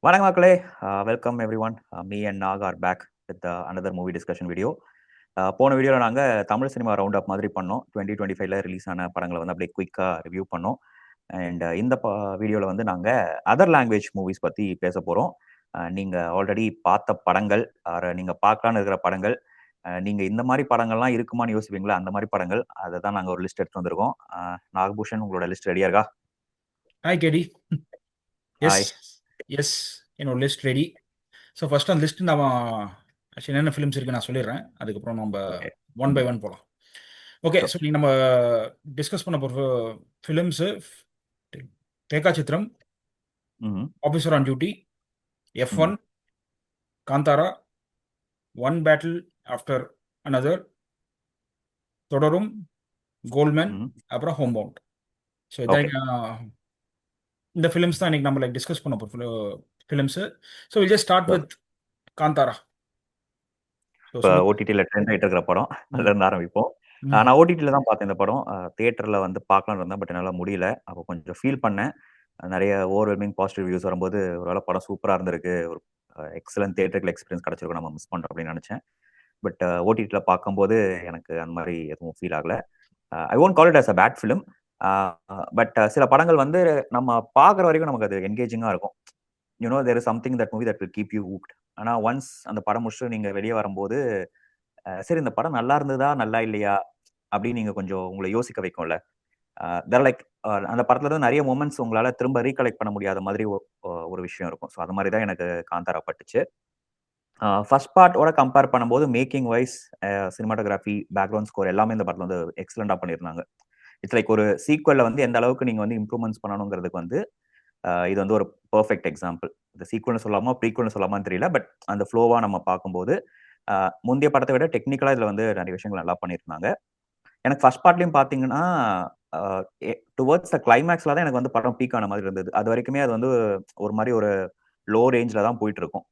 வணக்கம் மக்களே. Welcome everyone. Me and Nag are back with another movie discussion video. போன வீடியோவில் நாங்கள் தமிழ் சினிமா ரவுண்ட் அப் மாதிரி பண்ணோம். 2025 ரிலீஸ் ஆன படங்களை வந்து அப்படியே குயிக்காக ரிவ்யூ பண்ணோம். அண்ட் இந்த வீடியோவில் வந்து நாங்கள் அதர் லாங்குவேஜ் மூவிஸ் பற்றி பேச போகிறோம். நீங்கள் ஆல்ரெடி பார்த்த படங்கள், நீங்கள் பார்க்கலான்னு இருக்கிற படங்கள், நீங்கள் இந்த மாதிரி படங்கள்லாம் இருக்குமான்னு யோசிப்பீங்களா, அந்த மாதிரி படங்கள், அதை தான் நாங்கள் ஒரு லிஸ்ட் எடுத்து வந்திருக்கோம். நாகபூஷன், உங்களோட லிஸ்ட் ரெடியா இருக்கா? ஹாய் கேடி. Yes hi. எஸ் என்னோட லிஸ்ட் ரெடி. ஸோ ஃபர்ஸ்ட் அந்த லிஸ்ட் நம்ம ஆக்சுவலி என்னென்ன ஃபிலிம்ஸ் இருக்கு நான் சொல்லிடுறேன். அதுக்கப்புறம் நம்ம ஓகே. ஒன் பை ஒன் போகலாம். ஓகே, ஸோ நீங்கள் நம்ம டிஸ்கஸ் பண்ண போகிற ஃபிலிம்ஸு தேக்கா சித்ரம், ம் ஆஃபீஸர் ஆன் டியூட்டி, ம் F1, Kantara, one battle after another, தொடரும், கோல்மேன், ம் அப்புறம் ஹோம் பவுண்ட். ஸோ இதான் ஓகே. இந்த ஃபிலிம்ஸ் தான் இன்னைக்கு நம்ம டிஸ்கஸ் பண்ண போகிற films. So will just start with Kantara. So இப்போ சொல்லு. ஓடிடியில் ட்ரெண்ட் ஆகிட்டு இருக்கிற படம், ம் அதுலேருந்து ஆரம்பிப்போம். ம் நான் ஓடிடியில் தான் பார்த்தேன் இந்த படம். தியேட்டரில் வந்து பார்க்கலான்னு இருந்தேன், பட் என்னால் முடியல. அப்போ கொஞ்சம் ஃபீல் பண்ணேன். நிறைய ஓவர்வெல்மிங் பாசிட்டிவ் ரிவ்யூஸ் வரும்போது ஒருவேளை படம் சூப்பராக இருந்திருக்கு, ஒரு எக்ஸலன்ட் தியேட்டரிக்கல் எக்ஸ்பீரியன்ஸ் கிடச்சிருக்கும், நம்ம மிஸ் பண்ணுறோம் அப்படின்னு நினச்சேன். பட் ஓடிடியில் பார்க்கும்போது எனக்கு அந்த மாதிரி எதுவும் ஃபீல் ஆகலை. I won't call it as a bad film. But சில படங்கள் வந்து நம்ம பார்க்குற வரைக்கும் நமக்கு அது என்கேஜிங்காக இருக்கும். There is something that movie that will keep you hooked. ஆனால் ஒன்ஸ் அந்த படம் முடிச்சுட்டு நீங்கள் வெளியே வரும்போது, சரி இந்த படம் நல்லா இருந்ததா நல்லா இல்லையா அப்படின்னு நீங்க கொஞ்சம் உங்களை யோசிக்க வைக்கும்ல. லைக் அந்த படத்துல இருந்து நிறைய மூமெண்ட்ஸ் உங்களால திரும்ப ரீகலெக்ட் பண்ண முடியாத மாதிரி ஒரு விஷயம் இருக்கும். ஸோ அது மாதிரி தான் எனக்கு காந்தாரா பட்டுச்சு. ஃபர்ஸ்ட் பார்ட்டோட கம்பேர் பண்ணும்போது making wise, cinematography, background score எல்லாமே இந்த படத்துல வந்து எக்ஸலண்டா பண்ணியிருந்தாங்க. இட்ஸ் லைக் ஒரு சீக்வல்ல வந்து எந்த அளவுக்கு நீங்க வந்து இம்ப்ரூவ்மெண்ட்ஸ் பண்ணணுங்கிறதுக்கு வந்து இது வந்து ஒரு பெர்ஃபெக்ட் எக்ஸாம்பிள். இந்த சீக்வல்னு சொல்லாமா ப்ரீக்வல்னு சொல்லாமான்னு தெரியல, பட் அந்த ஃப்ளோவா நம்ம பார்க்கும்போது முந்தைய படத்தை விட டெக்னிக்கலா இதுல வந்து நிறைய விஷயங்கள் நல்லா பண்ணியிருந்தாங்க. எனக்கு ஃபர்ஸ்ட் பார்ட்லயும் பார்த்தீங்கன்னா, டுவர்ட்ஸ் த கிளைமேக்ஸ்ல தான் எனக்கு வந்து படம் பீக் ஆன மாதிரி இருந்தது. அது வரைக்குமே அது வந்து ஒரு மாரி ஒரு லோ ரேஞ்ச்ல தான் போயிட்டு இருக்கும்.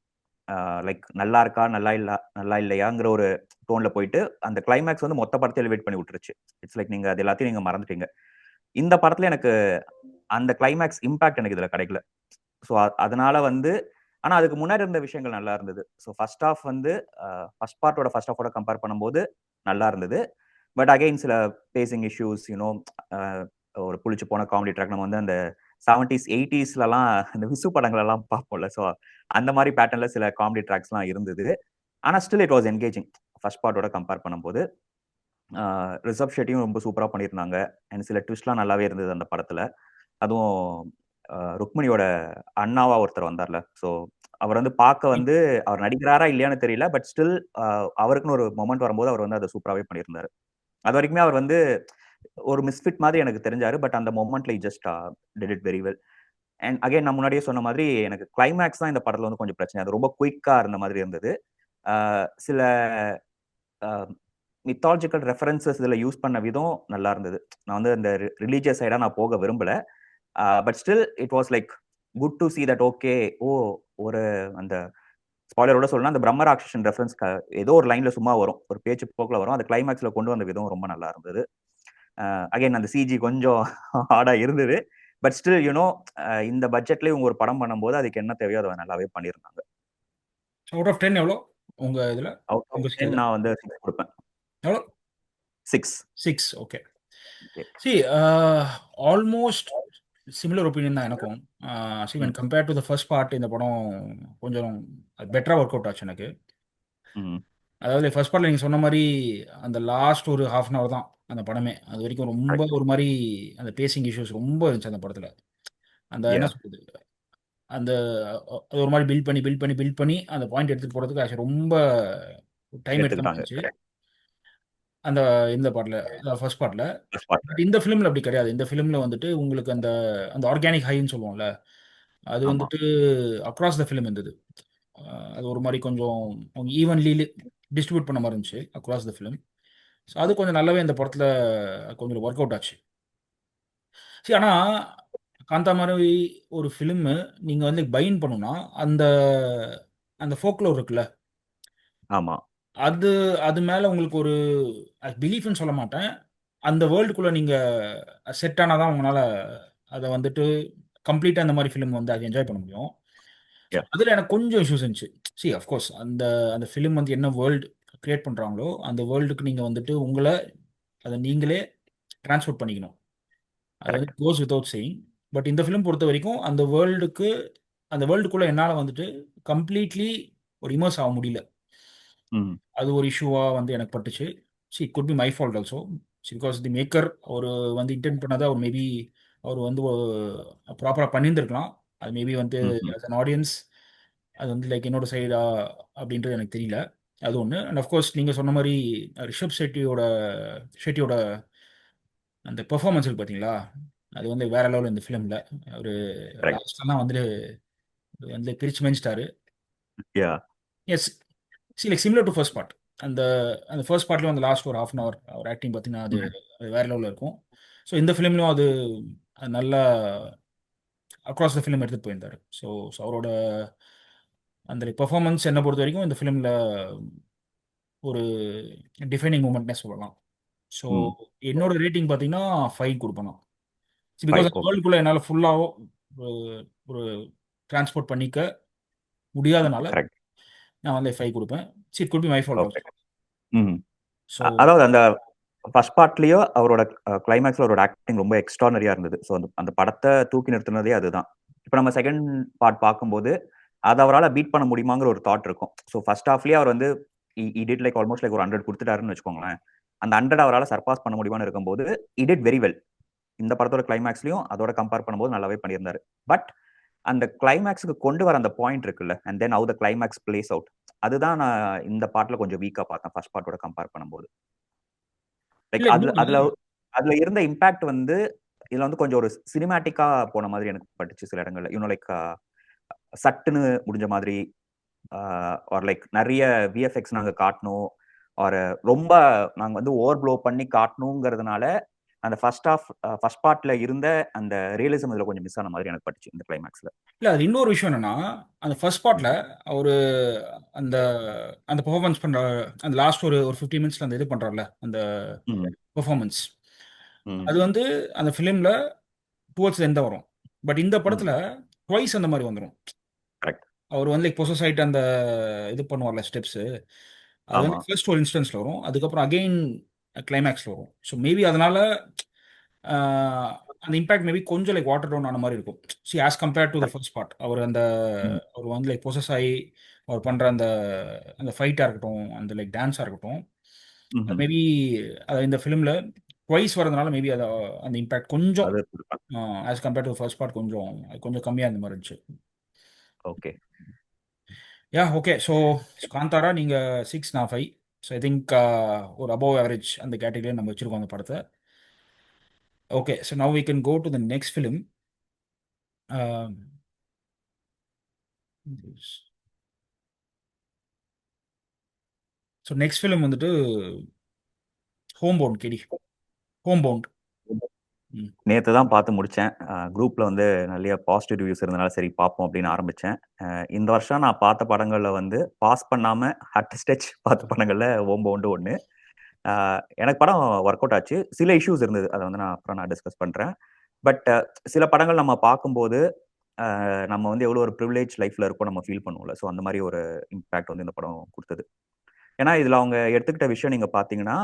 லைக் நல்லா இருக்கா, நல்லா இல்லையாங்கிற ஒரு டோன்ல போயிட்டு, அந்த கிளைமேக்ஸ் வந்து மொத்த படத்த எலிவேட் பண்ணி விட்டுருச்சு. இட்ஸ் லைக் நீங்க அது எல்லாத்தையும் நீங்க மறந்துட்டீங்க. இந்த படத்துல எனக்கு அந்த கிளைமேக்ஸ் இம்பாக்ட் எனக்கு இதுல கிடைக்கல. ஸோ அதனால வந்து, ஆனா அதுக்கு முன்னாடி இருந்த விஷயங்கள் நல்லா இருந்தது. ஸோ ஃபர்ஸ்ட் ஹாஃப் வந்து ஃபர்ஸ்ட் பார்ட்டோட ஃபர்ஸ்ட் ஹாஃபோட கம்பேர் பண்ணும்போது நல்லா இருந்தது. பட் அகைன் சில பேசிங் இஷ்யூஸ், ஒரு புளிச்சு போன காமெடி ட்ராக் நம்ம வந்து அந்த 70s 80ஸ்லலாம் இந்த விசு படங்களெல்லாம் பார்ப்போம்ல. ஸோ அந்த மாதிரி பேட்டர்ன்ல சில காமெடி ட்ராக்ஸ்லாம் இருந்தது. ஆனா still it was engaging first பார்ட்டோட கம்பேர் பண்ணும்போது. ரிஷப் ஷெட்டியும் ரொம்ப சூப்பரா பண்ணியிருந்தாங்க. அண்ட் சில ட்விஸ்ட்லாம் நல்லாவே இருந்தது அந்த படத்துல. அதுவும் ருக்மிணியோட அண்ணாவா ஒருத்தர் வந்தார்ல. ஸோ அவர் வந்து பார்க்க வந்து அவர் நடிக்கிறாரா இல்லையான்னு தெரியல. பட் ஸ்டில் அவருக்குன்னு ஒரு மொமெண்ட் வரும்போது அவர் வந்து அதை சூப்பராகவே பண்ணியிருந்தாரு. அது வரைக்குமே அவர் வந்து ஒரு மிஸ்ஃபிட் மாதிரி எனக்கு தெரிஞ்சாரு. பட் அந்த மொமெண்ட்ல just did it very well. And again நான் முன்னாடியே சொன்ன மாதிரி எனக்கு கிளைமேக்ஸ் தான் இந்த படத்துல வந்து கொஞ்சம் பிரச்சனை. அது ரொம்ப குயிக்கா இருந்த மாதிரி இருந்தது. சில மித்தாலஜிக்கல் ரெஃபரன்சஸ் இதுல யூஸ் பண்ண விதம் நல்லா இருந்தது. நான் வந்து அந்த ரிலீஜியஸ் சைடா நான் போக விரும்பல. But still it was like good to see that okay. ஓ, ஒரு அந்த ஸ்பாய்லரோட சொல்லணும்னா அந்த பிரம்ம ராட்சசன் ரெஃபரன்ஸ் ஏதோ ஒரு லைன்ல சும்மா வரும், ஒரு பேச்சு போக்குல வரும். அந்த கிளைமேக்ஸ்ல கொண்டு வந்த விதம் ரொம்ப நல்லா இருந்தது. அகைன் அந்த சிஜி கொஞ்சம் ஹார்டா இருந்தது. பட் ஸ்டில் இந்த பட்ஜெட்ல இவங்க ஒரு படம் பண்ணும்போது அதுக்கு என்ன தேவையோ அதை நல்லாவே பண்ணியிருந்தாங்க. அவுட் ஆஃப் 10 எவ்வளோ உங்க இதுல? அவுட் உங்க ஆஃப் 10 ஸ்கேல்ல நான் வந்து 6 கொடுப்பேன். எவ்வளோ? 6. 6. Okay. See, almost similar opinion தான் எனக்கும். see when compared to the first part, இந்த படம் கொஞ்சம் பெட்டரா ஒர்க் அவுட் ஆச்சு எனக்கு. அதாவது ஃபர்ஸ்ட் பார்ட்ல நீங்க சொன்ன மாரி அந்த லாஸ்ட் ஒரு ஹாஃப் அன் ஹவர் தான் அந்த படமே. அது வரைக்கும் ரொம்ப ஒரு மாரி அந்த பேசிங் இஷ்யூஸ் ரொம்ப இருந்துச்சு அந்த படத்துல. அந்த என்ன சொல்றது? அந்த அது ஒரு மாரி பில்ட் பண்ணி அந்த பாயிண்ட் எடுத்துட்டு போறதுக்கு ஆக்சுவலி ரொம்ப டைம் எடுத்த மாரி எடுத்துக்கிட்டாங்க. இருந்துச்சு. அந்த இந்த பார்ட்ல, ஃபர்ஸ்ட் பார்ட்ல. First part. பட் இந்த ஃபிலிம்ல அப்படி கிடையாது. இந்த ஃபிலிம்ல வந்துட்டு உங்களுக்கு அந்த அந்த ஆர்கானிக் ஹைன்னு சொல்லுவோம்ல, அது ஆமா. வந்துட்டு அக்ராஸ் த ஃபிலிம் இருந்தது. அது ஒரு மாரி கொஞ்சம் அவங்க ஈவன்லி டிஸ்ட்ரிபியூட் பண்ண மாரி இருந்துச்சு அக்ராஸ் த ஃபிலிம். ஸோ அது கொஞ்சம் நல்லாவே இந்த படத்துல கொஞ்சம் ஒர்க் அவுட் ஆச்சு. சரி, ஆனா காந்தா மாரி ஒரு ஃபிலிமு நீங்க வந்து பைன் பண்ணணும்னா, அந்த அந்த ஃபோக்லோர் இருக்குல்ல, ஆமா. அது அது மேல உங்களுக்கு ஒரு பிலீஃப்ன்னு சொல்ல மாட்டேன். அந்த வேர்ல்டுக்குள்ள நீங்க செட் ஆனா தான் உங்களால அத வந்துட்டு கம்ப்ளீட்டா இந்த மாரி ஃபிலிம் வந்து அத என்ஜாய் பண்ண முடியும். அதில் எனக்கு கொஞ்சம் இஷ்யூஸ் இருந்துச்சு. சி அஃப்கோர்ஸ் அந்த அந்த ஃபிலிம் வந்து என்ன வேர்ல்டு கிரியேட் பண்ணுறாங்களோ அந்த வேர்ல்டுக்கு நீங்கள் வந்துட்டு உங்களை அதை நீங்களே ட்ரான்ஸ்போர்ட் பண்ணிக்கணும். அது வந்து கோஸ் வித்தவுட் சேயிங். பட் இந்த ஃபிலிம் பொறுத்த வரைக்கும் அந்த வேர்ல்டுக்குள்ளே என்னால் வந்துட்டு கம்ப்ளீட்லி ஒரு இமர்ஸ் ஆக முடியல. அது ஒரு இஷ்யூவாக வந்து எனக்கு பட்டுச்சு. See could be my fault also. Because the maker அவர் வந்து இன்டென்ட் பண்ணதை அவர் மேபி அவர் வந்து ப்ராப்பராக பண்ணியிருந்திருக்கலாம். அது மேபி வந்து ஆஸ் அன் ஆடியன்ஸ் அது வந்து லைக் என்னோட சைடா அப்படின்றது எனக்கு தெரியல. அது ஒன்று. அண்ட் அஃப்கோர்ஸ் நீங்கள் சொன்ன மாதிரி ரிஷப் ஷெட்டியோட அந்த பெர்ஃபார்மன்ஸ் இருக்கு பார்த்தீங்களா, அது வந்து வேற லெவலில் இந்த ஃபிலிமில் ஒரு லாஸ்ட்லாம் வந்து பிரிச்சு மேய்ச்சிட்டாரு. Yes. See like similar to first part. அந்த அந்த ஃபர்ஸ்ட் பார்ட்லேயும் அந்த லாஸ்ட் ஒரு ஹாஃப் அன் ஹவர் அவர் ஆக்டிங் பார்த்தீங்கன்னா அது வேற லெவலில் இருக்கும். ஸோ இந்த ஃபிலிம்லையும் அது நல்லா அக்ராஸ் த ஃபிலிம் எடுத்துகிட்டு போயிருந்தார். ஸோ அவரோட அந்த பெர்ஃபார்மன்ஸ் என்னை பொறுத்த வரைக்கும் இந்த ஃபிலிமில் ஒரு டிஃபைனிங் மூமெண்ட்னே சொல்லலாம். ஸோ என்னோட ரேட்டிங் பார்த்தீங்கன்னா 5 கொடுப்பேன். பிகாஸ் அந்த வேர்ல்டுக்குள்ளே என்னால் ஃபுல்லாக ஒரு டிரான்ஸ்போர்ட் பண்ணிக்க முடியாதனால நான் வந்து 5 கொடுப்பேன். It good be my fault also. அதாவது அந்த ஃபர்ஸ்ட் பார்ட்லயோ அவரோட கிளைமேக்ஸ்ல அவரோட ஆக்டிங் ரொம்ப எக்ஸ்ட்ரானரியா இருந்தது. ஸோ அந்த படத்தை தூக்கி நிறுத்தினதே அதுதான். இப்போ நம்ம செகண்ட் பார்ட் பார்க்கும்போது அதை அவரால் பீட் பண்ண முடியுமாங்கிற ஒரு தாட் இருக்கும். ஸோ ஃபர்ஸ்ட் ஹாஃப்லயே அவர் வந்து டிட் லைக் ஆல்மோஸ்ட் லைக் ஒரு 100 கொடுத்துட்டாருன்னு வச்சுக்கோங்களேன். அந்த 100 அவரால் சர்பாஸ் பண்ண முடியுமான்னு இருக்கும்போது டிட் வெரி வெல். இந்த படத்தோட கிளைமேக்ஸ்லயும் அதோட கம்பேர் பண்ணும்போது நல்லாவே பண்ணியிருந்தாரு. பட் அந்த கிளைமேக்ஸுக்கு கொண்டு வர அந்த பாயிண்ட் இருக்குல்ல, and then how the climax place out, அதுதான் நான் இந்த பார்ட்ல கொஞ்சம் வீக்கா பார்த்தேன் ஃபர்ஸ்ட் பார்ட்டோட கம்பேர் பண்ணும்போது. லைக் அதுல இருந்த இம்பாக்ட் வந்து இதுல வந்து கொஞ்சம் ஒரு சினிமேட்டிக்கா போன மாதிரி எனக்கு பட்டுச்சு சில இடங்கள்ல. யூனோ லைக் சட்டுன்னு முடிஞ்ச மாதிரி, ஆர் லைக் நிறைய விஎஃப்எக்ஸ் நாங்க காட்டணும், ஆர் ரொம்ப நாங்க வந்து ஓவர் ப்ளோ பண்ணி காட்டணுங்கிறதுனால அந்த ஃபர்ஸ்ட் பார்ட்ல இருந்த அந்த ரியலிசம் இதுல கொஞ்சம் மிஸ் ஆன மாதிரி எனக்கு பட்டுச்சு இந்த கிளைமேக்ஸ்ல. இல்ல அது இன்னொரு விஷயம் என்னன்னா, அந்த ஃபர்ஸ்ட் பார்ட்ல அவரு அந்த அந்த பெர்ஃபார்மன்ஸ் பண்ற அந்த லாஸ்ட் ஒரு 15 மினிட்ஸ்ல அந்த இது பண்றாருல அந்த பெர்ஃபார்மன்ஸ், அது வந்து அந்த ஃபிலிம்ல டுவர்ட்ஸ் எந்த வரும். பட் இந்த படத்துல ட்வைஸ் அந்த மாதிரி வந்துடும். அவர் வந்து லைக் பொசஸ் ஆயிட்டு அந்த இது பண்ணுவார்ல ஸ்டெப்ஸ், அது வந்து ஃபர்ஸ்ட் ஒரு இன்ஸ்டன்ஸ்ல வரும், அதுக்கப்புறம் அகெயின் கிளைமேக்ஸ்ல வரும். ஸோ மேபி அதனால அந்த இம்பாக்ட் மேபி கொஞ்சம் லைக் வாட்டர் டவுன் ஆன மாதிரி இருக்கும். See as compared to the first part. அவர் வந்து லைக் பொசஸ் ஆகி அவர் பண்ற அந்த அந்த ஃபைட்டா இருக்கட்டும், அந்த லைக் டான்ஸா இருக்கட்டும், மேபி இந்த ஃபிலிம்ல ட்வைஸ் வரதுனால மேபி அந்த இம்பாக்ட் கொஞ்சம் as compared to first part கொஞ்சம் கம்மியா இந்த மாதிரி இருந்துச்சு. Okay. Yeah okay. So Kantara நீங்க 6, நான் 5. ஸோ ஐ திங்க் ஒரு அபவ் ஆவரேஜ் அந்த கேட்டகரியில் நம்ம வச்சிருக்கோம் அந்த படத்தை. Okay, so now we can go to the next film. So next film வந்துட்டு homebound. KD homebound நேற்று தான் பார்த்து முடித்தேன். குரூப்ல வந்து நிறைய பாசிட்டிவ் ரிவ்யூஸ் இருந்தனால சரி பார்ப்போம் அப்படின்னு ஆரம்பித்தேன். இந்த வருஷம் நான் பார்த்த படங்களில் வந்து பாஸ் பண்ணாமல் அட் ஸ்டெச் பார்த்த படங்களில் ஹோம் பவுண்டு ஒன்று. எனக்கு படம் ஒர்க் அவுட் ஆச்சு. சில இஷ்யூஸ் இருந்தது, அதை வந்து நான் டிஸ்கஸ் பண்ணுறேன். பட் சில படங்கள் நம்ம பார்க்கும்போது நம்ம வந்து எவ்வளோ ஒரு ப்ரிவிலேஜ் லைஃப்ல இருக்கோ நம்ம ஃபீல் பண்ணுவோம்ல. ஸோ அந்த மாதிரி ஒரு இம்பேக்ட் வந்து இந்த படம் கொடுத்தது. ஏன்னா இதில் அவங்க எடுத்துக்கிட்ட விஷயம் நீங்கள் பார்த்தீங்கன்னா,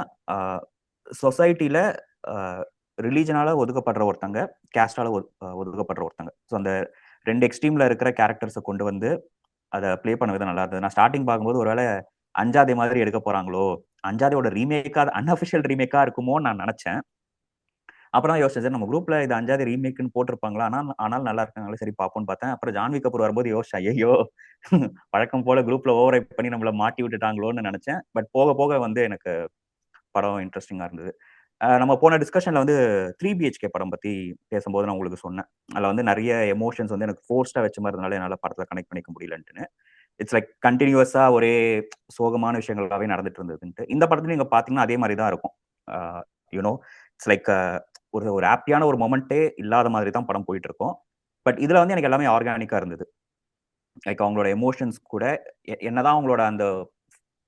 சொசைட்டியில் ரிலீஜனால ஒதுக்கப்படுற ஒருத்தங்க, கேஸ்டால ஒதுக்கப்படுற ஒருத்தங்க. ஸோ அந்த 2 எக்ஸ்ட்ரீம்ல இருக்கிற கேரக்டர்ஸை கொண்டு வந்து அதை பிளே பண்ண விதம் நல்லா இருந்தது. நான் ஸ்டார்டிங் பார்க்கும்போது ஒருவேளை அஞ்சாதே மாதிரி எடுக்க போறாங்களோ, அஞ்சாதையோட ரீமேக்கா அன்அஃபிஷியல் ரீமேக்கா இருக்குமோன்னு நான் நினைச்சேன். அப்புறம் யோசிச்சேன், நம்ம குரூப்ல இது அஞ்சாவது ரீமேக்னு போட்டிருப்பாங்களா, ஆனால் நல்லா இருக்காங்களே, சரி பார்ப்போம்னு பார்த்தேன். அப்புறம் ஜான்வி கபூர் வரும்போது யோசிச்சேன், ஐயோ வழக்கம் போல குரூப்ல ஓவர் ரைப் பண்ணி நம்மள மாட்டி விட்டுட்டாங்களோன்னு நினைச்சேன். பட் போக போக வந்து எனக்கு படம் இன்ட்ரெஸ்டிங்கா இருந்தது. நம்ம போன டிஸ்கஷன்ல வந்து 3 BHK படம் பத்தி பேசும்போது நான் உங்களுக்கு சொன்னேன், அதுல வந்து நிறைய எமோஷன்ஸ் வந்து எனக்கு ஃபோர்ஸ்டா வச்ச மாதிரி இருந்தாலும் என்னால படத்துல கனெக்ட் பண்ணிக்க முடியலன்ட்டுன்னு. இட்ஸ் லைக் கண்டினியூஸா ஒரே சோகமான விஷயங்களாவே நடந்துட்டு இருந்ததுன்ட்டு. இந்த படத்துல நீங்க பாத்தீங்கன்னா அதே மாதிரி தான் இருக்கும். யூனோ இட்ஸ் லைக் ஒரு ஹாப்பியான ஒரு மொமெண்ட்டே இல்லாத மாதிரி தான் படம் போயிட்டு இருக்கும். பட் இதுல வந்து எனக்கு எல்லாமே ஆர்கானிக்கா இருந்தது. லைக் அவங்களோட எமோஷன்ஸ் கூட என்னதான்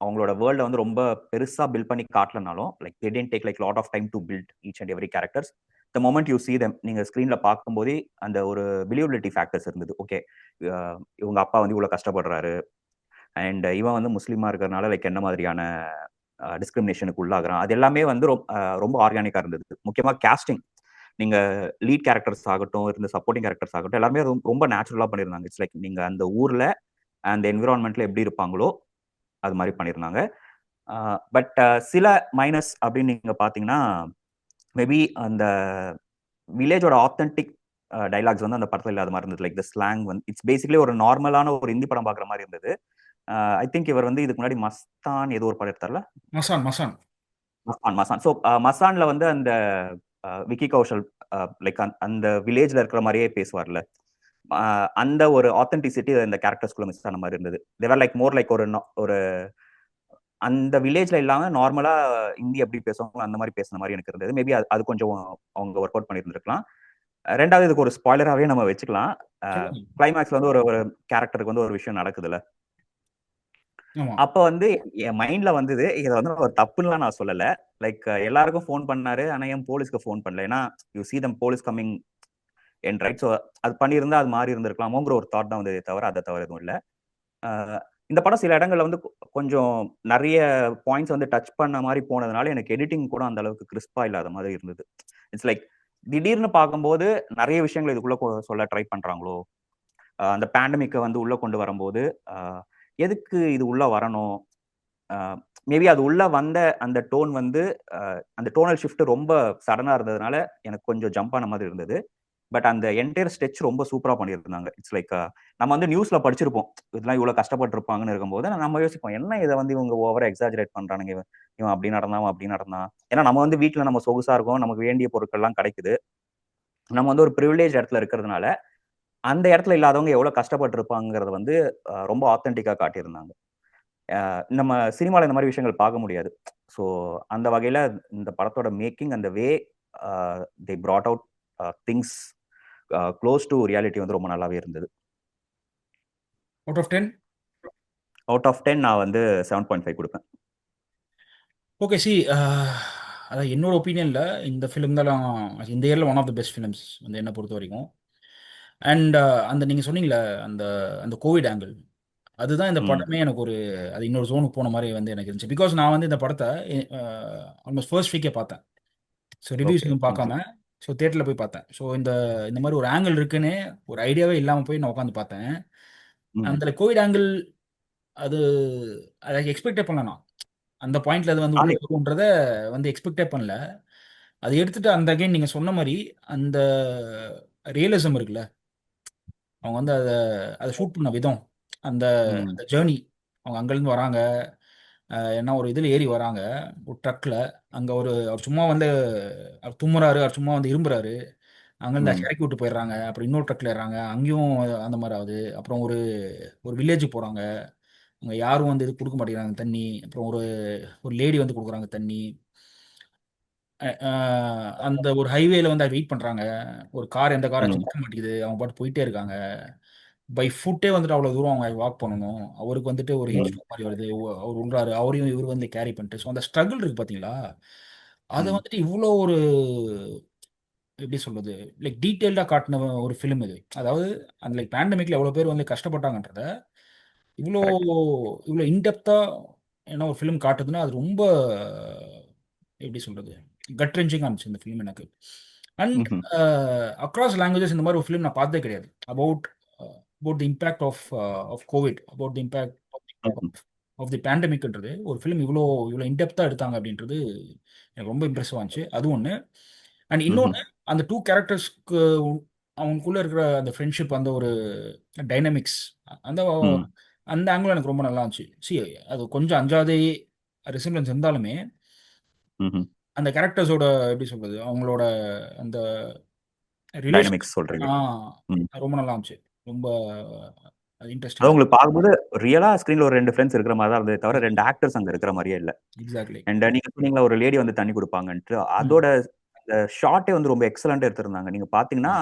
அவங்களோட வேர்ல்ட வந்து ரொம்ப பெருசா பில்ட் பண்ணி காட்டலனாலும், like they didn't take like lot of time to build each and every characters. The moment you see them நீங்க ஸ்க்ரீன்ல பார்க்கும்போதே அந்த ஒரு பிலீவபிலிட்டி ஃபேக்டர்ஸ் இருந்தது. ஓகே, இவங்க அப்பா வந்து இவ்வளோ கஷ்டப்படுறாரு அண்ட் இவன் வந்து முஸ்லீமா இருக்கிறதுனால லைக் என்ன மாதிரியான டிஸ்கிரிமினேஷனுக்கு உள்ளாகிறான். அது எல்லாமே வந்து ரொம்ப ஆர்கானிக்கா இருந்தது. முக்கியமா கேஸ்டிங், நீங்க லீட் கேரக்டர்ஸ் ஆகட்டும், இருந்த சப்போர்ட்டிங் கேரக்டர்ஸ் ஆகட்டும், எல்லாமே ரொம்ப நேச்சுரலா பண்ணியிருந்தாங்க. இட்ஸ் லைக் நீங்க அந்த ஊர்ல அந்த என்விரான்மெண்ட்ல எப்படி இருப்பாங்களோ அது மாதிரி பண்ணியிருந்தாங்க. பட் சில மைனஸ் அப்படின்னு நீங்க பாத்தீங்கன்னா, மேபி அந்த வில்லேஜோட ஆத்தென்டிக் டைலாக்ஸ் வந்து அந்த படத்துல இல்லாத மாதிரி இருந்தது. லைக் த ஸ்லாங் வந்து இட்ஸ் பேசிக்கலி ஒரு நார்மலான ஒரு ஹிந்தி படம் பார்க்குற மாதிரி இருந்தது. ஐ திங்க் இவர் வந்து இதுக்கு முன்னாடி மஸ்தான் ஏதோ ஒரு படம் எடுத்தார்ல, மசான் மசான் மசான் மசான். ஸோ மசான்ல வந்து அந்த விக்கி கௌஷல் லைக் அந்த வில்லேஜ்ல இருக்கிற மாதிரியே பேசுவார்ல, அந்த ஒரு ஆத்தென்டிசிட்டி இந்த கேரக்டர்ஸ்குள்ள மிஸ் ஆன மாதிரி இருந்தது. தேவர் லைக் மோர் லைக் ஒரு அந்த வில்லேஜ்ல இல்லாம நார்மலா ஹிந்தி எப்படி பேசுவாங்களோ அந்த மாதிரி பேசுன மாதிரி எனக்கு இருந்தது. மேபி அது கொஞ்சம் அவங்க ஒர்க் அவுட் பண்ணியிருந்திருக்கலாம். ரெண்டாவது இதுக்கு ஒரு ஸ்பாய்லராகவே நம்ம வச்சுக்கலாம். சொல்லுங்க. கிளைமேக்ஸ்ல வந்து ஒரு கேரக்டருக்கு வந்து ஒரு விஷயம் நடக்குதுல்ல, ஆமா. அப்ப வந்து என் மைண்ட்ல வந்தது, இதை வந்து ஒரு தப்புன்னுலாம் நான் சொல்லல. லைக் எல்லாருக்கும் ஃபோன் பண்ணாரு, ஆனா ஏன் போலீஸ்க்கு ஃபோன் பண்ணல? ஏன்னா you see them police coming N right. So அது பண்ணியிருந்தா அது மாறி இருந்திருக்கலாமோங்கிற ஒரு தாட் தான் வந்ததே தவிர அதை தவிர எதுவும் இல்லை. இந்த படம் சில இடங்கள்ல வந்து கொஞ்சம் நிறைய பாயிண்ட்ஸ் வந்து டச் பண்ண மாதிரி போனதுனால எனக்கு எடிட்டிங் கூட அந்த அளவுக்கு கிறிஸ்பா இல்லாத மாதிரி இருந்தது. இட்ஸ் லைக் திடீர்னு பார்க்கும்போது நிறைய விஷயங்கள் இதுக்குள்ள சொல்ல ட்ரை பண்றாங்களோ, அந்த பேண்டமிக்கை வந்து உள்ள கொண்டு வரும்போது எதுக்கு இது உள்ள வரணும், மேபி அது உள்ள வந்த அந்த டோன் வந்து அந்த டோனல் ஷிஃப்ட் ரொம்ப சடனா இருந்ததுனால எனக்கு கொஞ்சம் ஜம்ப் ஆன மாதிரி இருந்தது. பட் அந்த என்டையர் ஸ்டெச் ரொம்ப சூப்பரா பண்ணியிருந்தாங்க. இட்ஸ் லைக் நம்ம வந்து நியூஸ்ல படிச்சிருப்போம், இதெல்லாம் இவ்வளவு கஷ்டப்பட்டிருப்பாங்கன்னு இருக்கும்போது நம்ம யோசிப்போம், என்ன இதை வந்து இவங்க ஓவரா எக்ஸாஜரேட் பண்றானுங்க, இவன் அப்படி நடந்தான் அப்படி நடந்தான். ஏன்னா நம்ம வந்து வீட்டுல நம்ம சொகுசா இருக்கோம், நமக்கு வேண்டிய பொருட்கள்லாம் கிடைக்குது, நம்ம வந்து ஒரு ப்ரிவிலேஜ் இடத்துல இருக்கிறதுனால அந்த இடத்துல இல்லாதவங்க எவ்வளவு கஷ்டப்பட்டிருப்பாங்கிறத வந்து ரொம்ப ஆத்தென்டிக்கா காட்டியிருந்தாங்க. நம்ம சினிமால இந்த மாதிரி விஷயங்கள் பார்க்க முடியாது. ஸோ அந்த வகையில இந்த படத்தோட மேக்கிங் அந்த வே தே brought out things close to reality வந்து ரொம்ப நல்லாவே இருந்தது. Out of 10. அவுட் ஆஃப் 10 நான் வந்து 7.5 கொடுப்பேன். ஓகே. அதான் என்னோட ஒப்பீனியன்ல இந்த ஃபிலிம் தான் இந்த இயர்ல one of the best films வந்து என்ன பொறுத்த வரைக்கும். அண்ட் அந்த நீங்க சொன்னீங்கல்ல, அந்த அந்த கோவிட் ஆங்கிள், அதுதான் இந்த ம். படமே எனக்கு ஒரு அது இன்னொரு ஜோனுக்கு போன மாதிரி வந்து எனக்கு இருந்துச்சு. பிகாஸ் நான் வந்து இந்த படத்தை ஆல்மோஸ்ட் ஃபர்ஸ்ட் வீக்கே பார்த்தேன். So reviews okay. எதுவும் பார்க்காம, ஸோ தேட்டரில் போய் பார்த்தேன். ஸோ இந்த இந்த மாதிரி ஒரு ஆங்கிள் இருக்குன்னு ஒரு ஐடியாவே இல்லாமல் போய் நான் உட்காந்து பார்த்தேன். அந்த கோவிட் ஆங்கிள் அது அதை எக்ஸ்பெக்டே பண்ணல நான். அந்த பாயிண்ட்ல அது வந்து உள்ள வரும்ன்றத வந்து எக்ஸ்பெக்டே பண்ணல. அதை எடுத்துட்டு அந்த அகைன் நீங்க சொன்ன மாதிரி அந்த ரியலிசம் இருக்குல்ல, அவங்க வந்து அதை ஷூட் பண்ண விதம், அந்த அந்த ஜேர்னி, அவங்க அங்கேருந்து வராங்க, என்ன ஒரு இதில் ஏறி வராங்க ஒரு ட்ரக்கில், அங்கே அவர் சும்மா வந்து அவர் தும்முறாரு, அவர் சும்மா வந்து இரும்புறாரு, அங்கேருந்து இறக்கி விட்டு போயிடுறாங்க. அப்புறம் இன்னொரு ட்ரக்கில் ஏறாங்க, அங்கேயும் அந்த மாதிரி ஆகுது. அப்புறம் ஒரு ஒரு வில்லேஜுக்கு போகிறாங்க, அங்கே யாரும் வந்து இது கொடுக்க மாட்டேங்கிறாங்க தண்ணி. அப்புறம் ஒரு ஒரு லேடி வந்து கொடுக்குறாங்க தண்ணி. அந்த ஒரு ஹைவேல வந்து வெயிட் பண்ணுறாங்க, ஒரு கார் எந்த காராச்சும் நிற்க மாட்டேங்குது, அவங்க பாட்டு போயிட்டே இருக்காங்க. பை ஃபுட்டே வந்துட்டு அவ்வளோ தூரம் அவங்க வாக் பண்ணணும். அவருக்கு வந்துட்டு ஒரு ஹீட் ஸ்ட்ரோக் மாதிரி வருது, அவர் விழுறாரு, அவரையும் இவர் வந்து கேரி பண்ணிட்டு. ஸோ அந்த ஸ்ட்ரகிள் இருக்கு பார்த்தீங்களா, அதை வந்துட்டு இவ்வளோ ஒரு எப்படி சொல்றது, லைக் டீட்டெயில்டாக காட்டின ஒரு ஃபிலிம் இது. அதாவது அந்த லைக் பேண்டமிக்ல எவ்வளோ பேர் வந்து கஷ்டப்பட்டாங்கன்றத இவ்வளோ இவ்வளோ இன்டெப்தா என்ன ஒரு ஃபிலிம் காட்டுதுன்னா, அது ரொம்ப எப்படி சொல்றது, கட் ரெஞ்சிங்காக இருந்துச்சு இந்த ஃபிலிம் எனக்கு. அண்ட் அக்ராஸ் லாங்குவேஜஸ் இந்த மாதிரி ஒரு ஃபிலிம் நான் பார்த்ததே கிடையாது. About about the impact of covid, about the impact of the பேண்டமிக்ன்றது ஒரு ஃபிலிம் இவ்வளோ இவ்வளோ இன்டெப்த்தாக எடுத்தாங்க அப்படின்றது எனக்கு ரொம்ப இம்ப்ரெசிவாக இருந்துச்சு. அது ஒன்று. அண்ட் இன்னொன்று, அந்த டூ கேரக்டர்ஸ்க்கு அவங்களுக்குள்ள இருக்கிற அந்த ஃப்ரெண்ட்ஷிப், அந்த ஒரு டைனமிக்ஸ், அந்த அந்த ஆங்கிள் எனக்கு ரொம்ப நல்லா இருந்துச்சு. அது கொஞ்சம் அஞ்சாதே ரிசம்பிளன்ஸ் இருந்தாலுமே அந்த கேரக்டர்ஸோட எப்படி சொல்றது, அவங்களோட அந்த ரிலேஷன் டைனமிக்ஸ் சொல்றீங்க. ரொம்ப நல்லா இருந்துச்சு. ரொம்ப அது இன்ட்ரெஸ்டிங்காக. உங்களுக்கு பார்க்கும்போது ரியலா ஸ்கிரீன்ல ஒரு 2 ஃப்ரெண்ட்ஸ் இருக்கிற மாதிரி தான் இருந்ததே தவிர 2 ஆக்டர்ஸ் அங்க இருக்கிற மாதிரியே இல்ல. எக்ஸாக்ட்லி. அண்ட் நீங்க சொன்னீங்களா ஒரு லேடி வந்து தண்ணி கொடுப்பாங்கன்ட்டு, அதோட அந்த ஷாட்டே வந்து ரொம்ப எக்ஸலண்டா எடுத்திருந்தாங்க. நீங்க பாத்தீங்கன்னா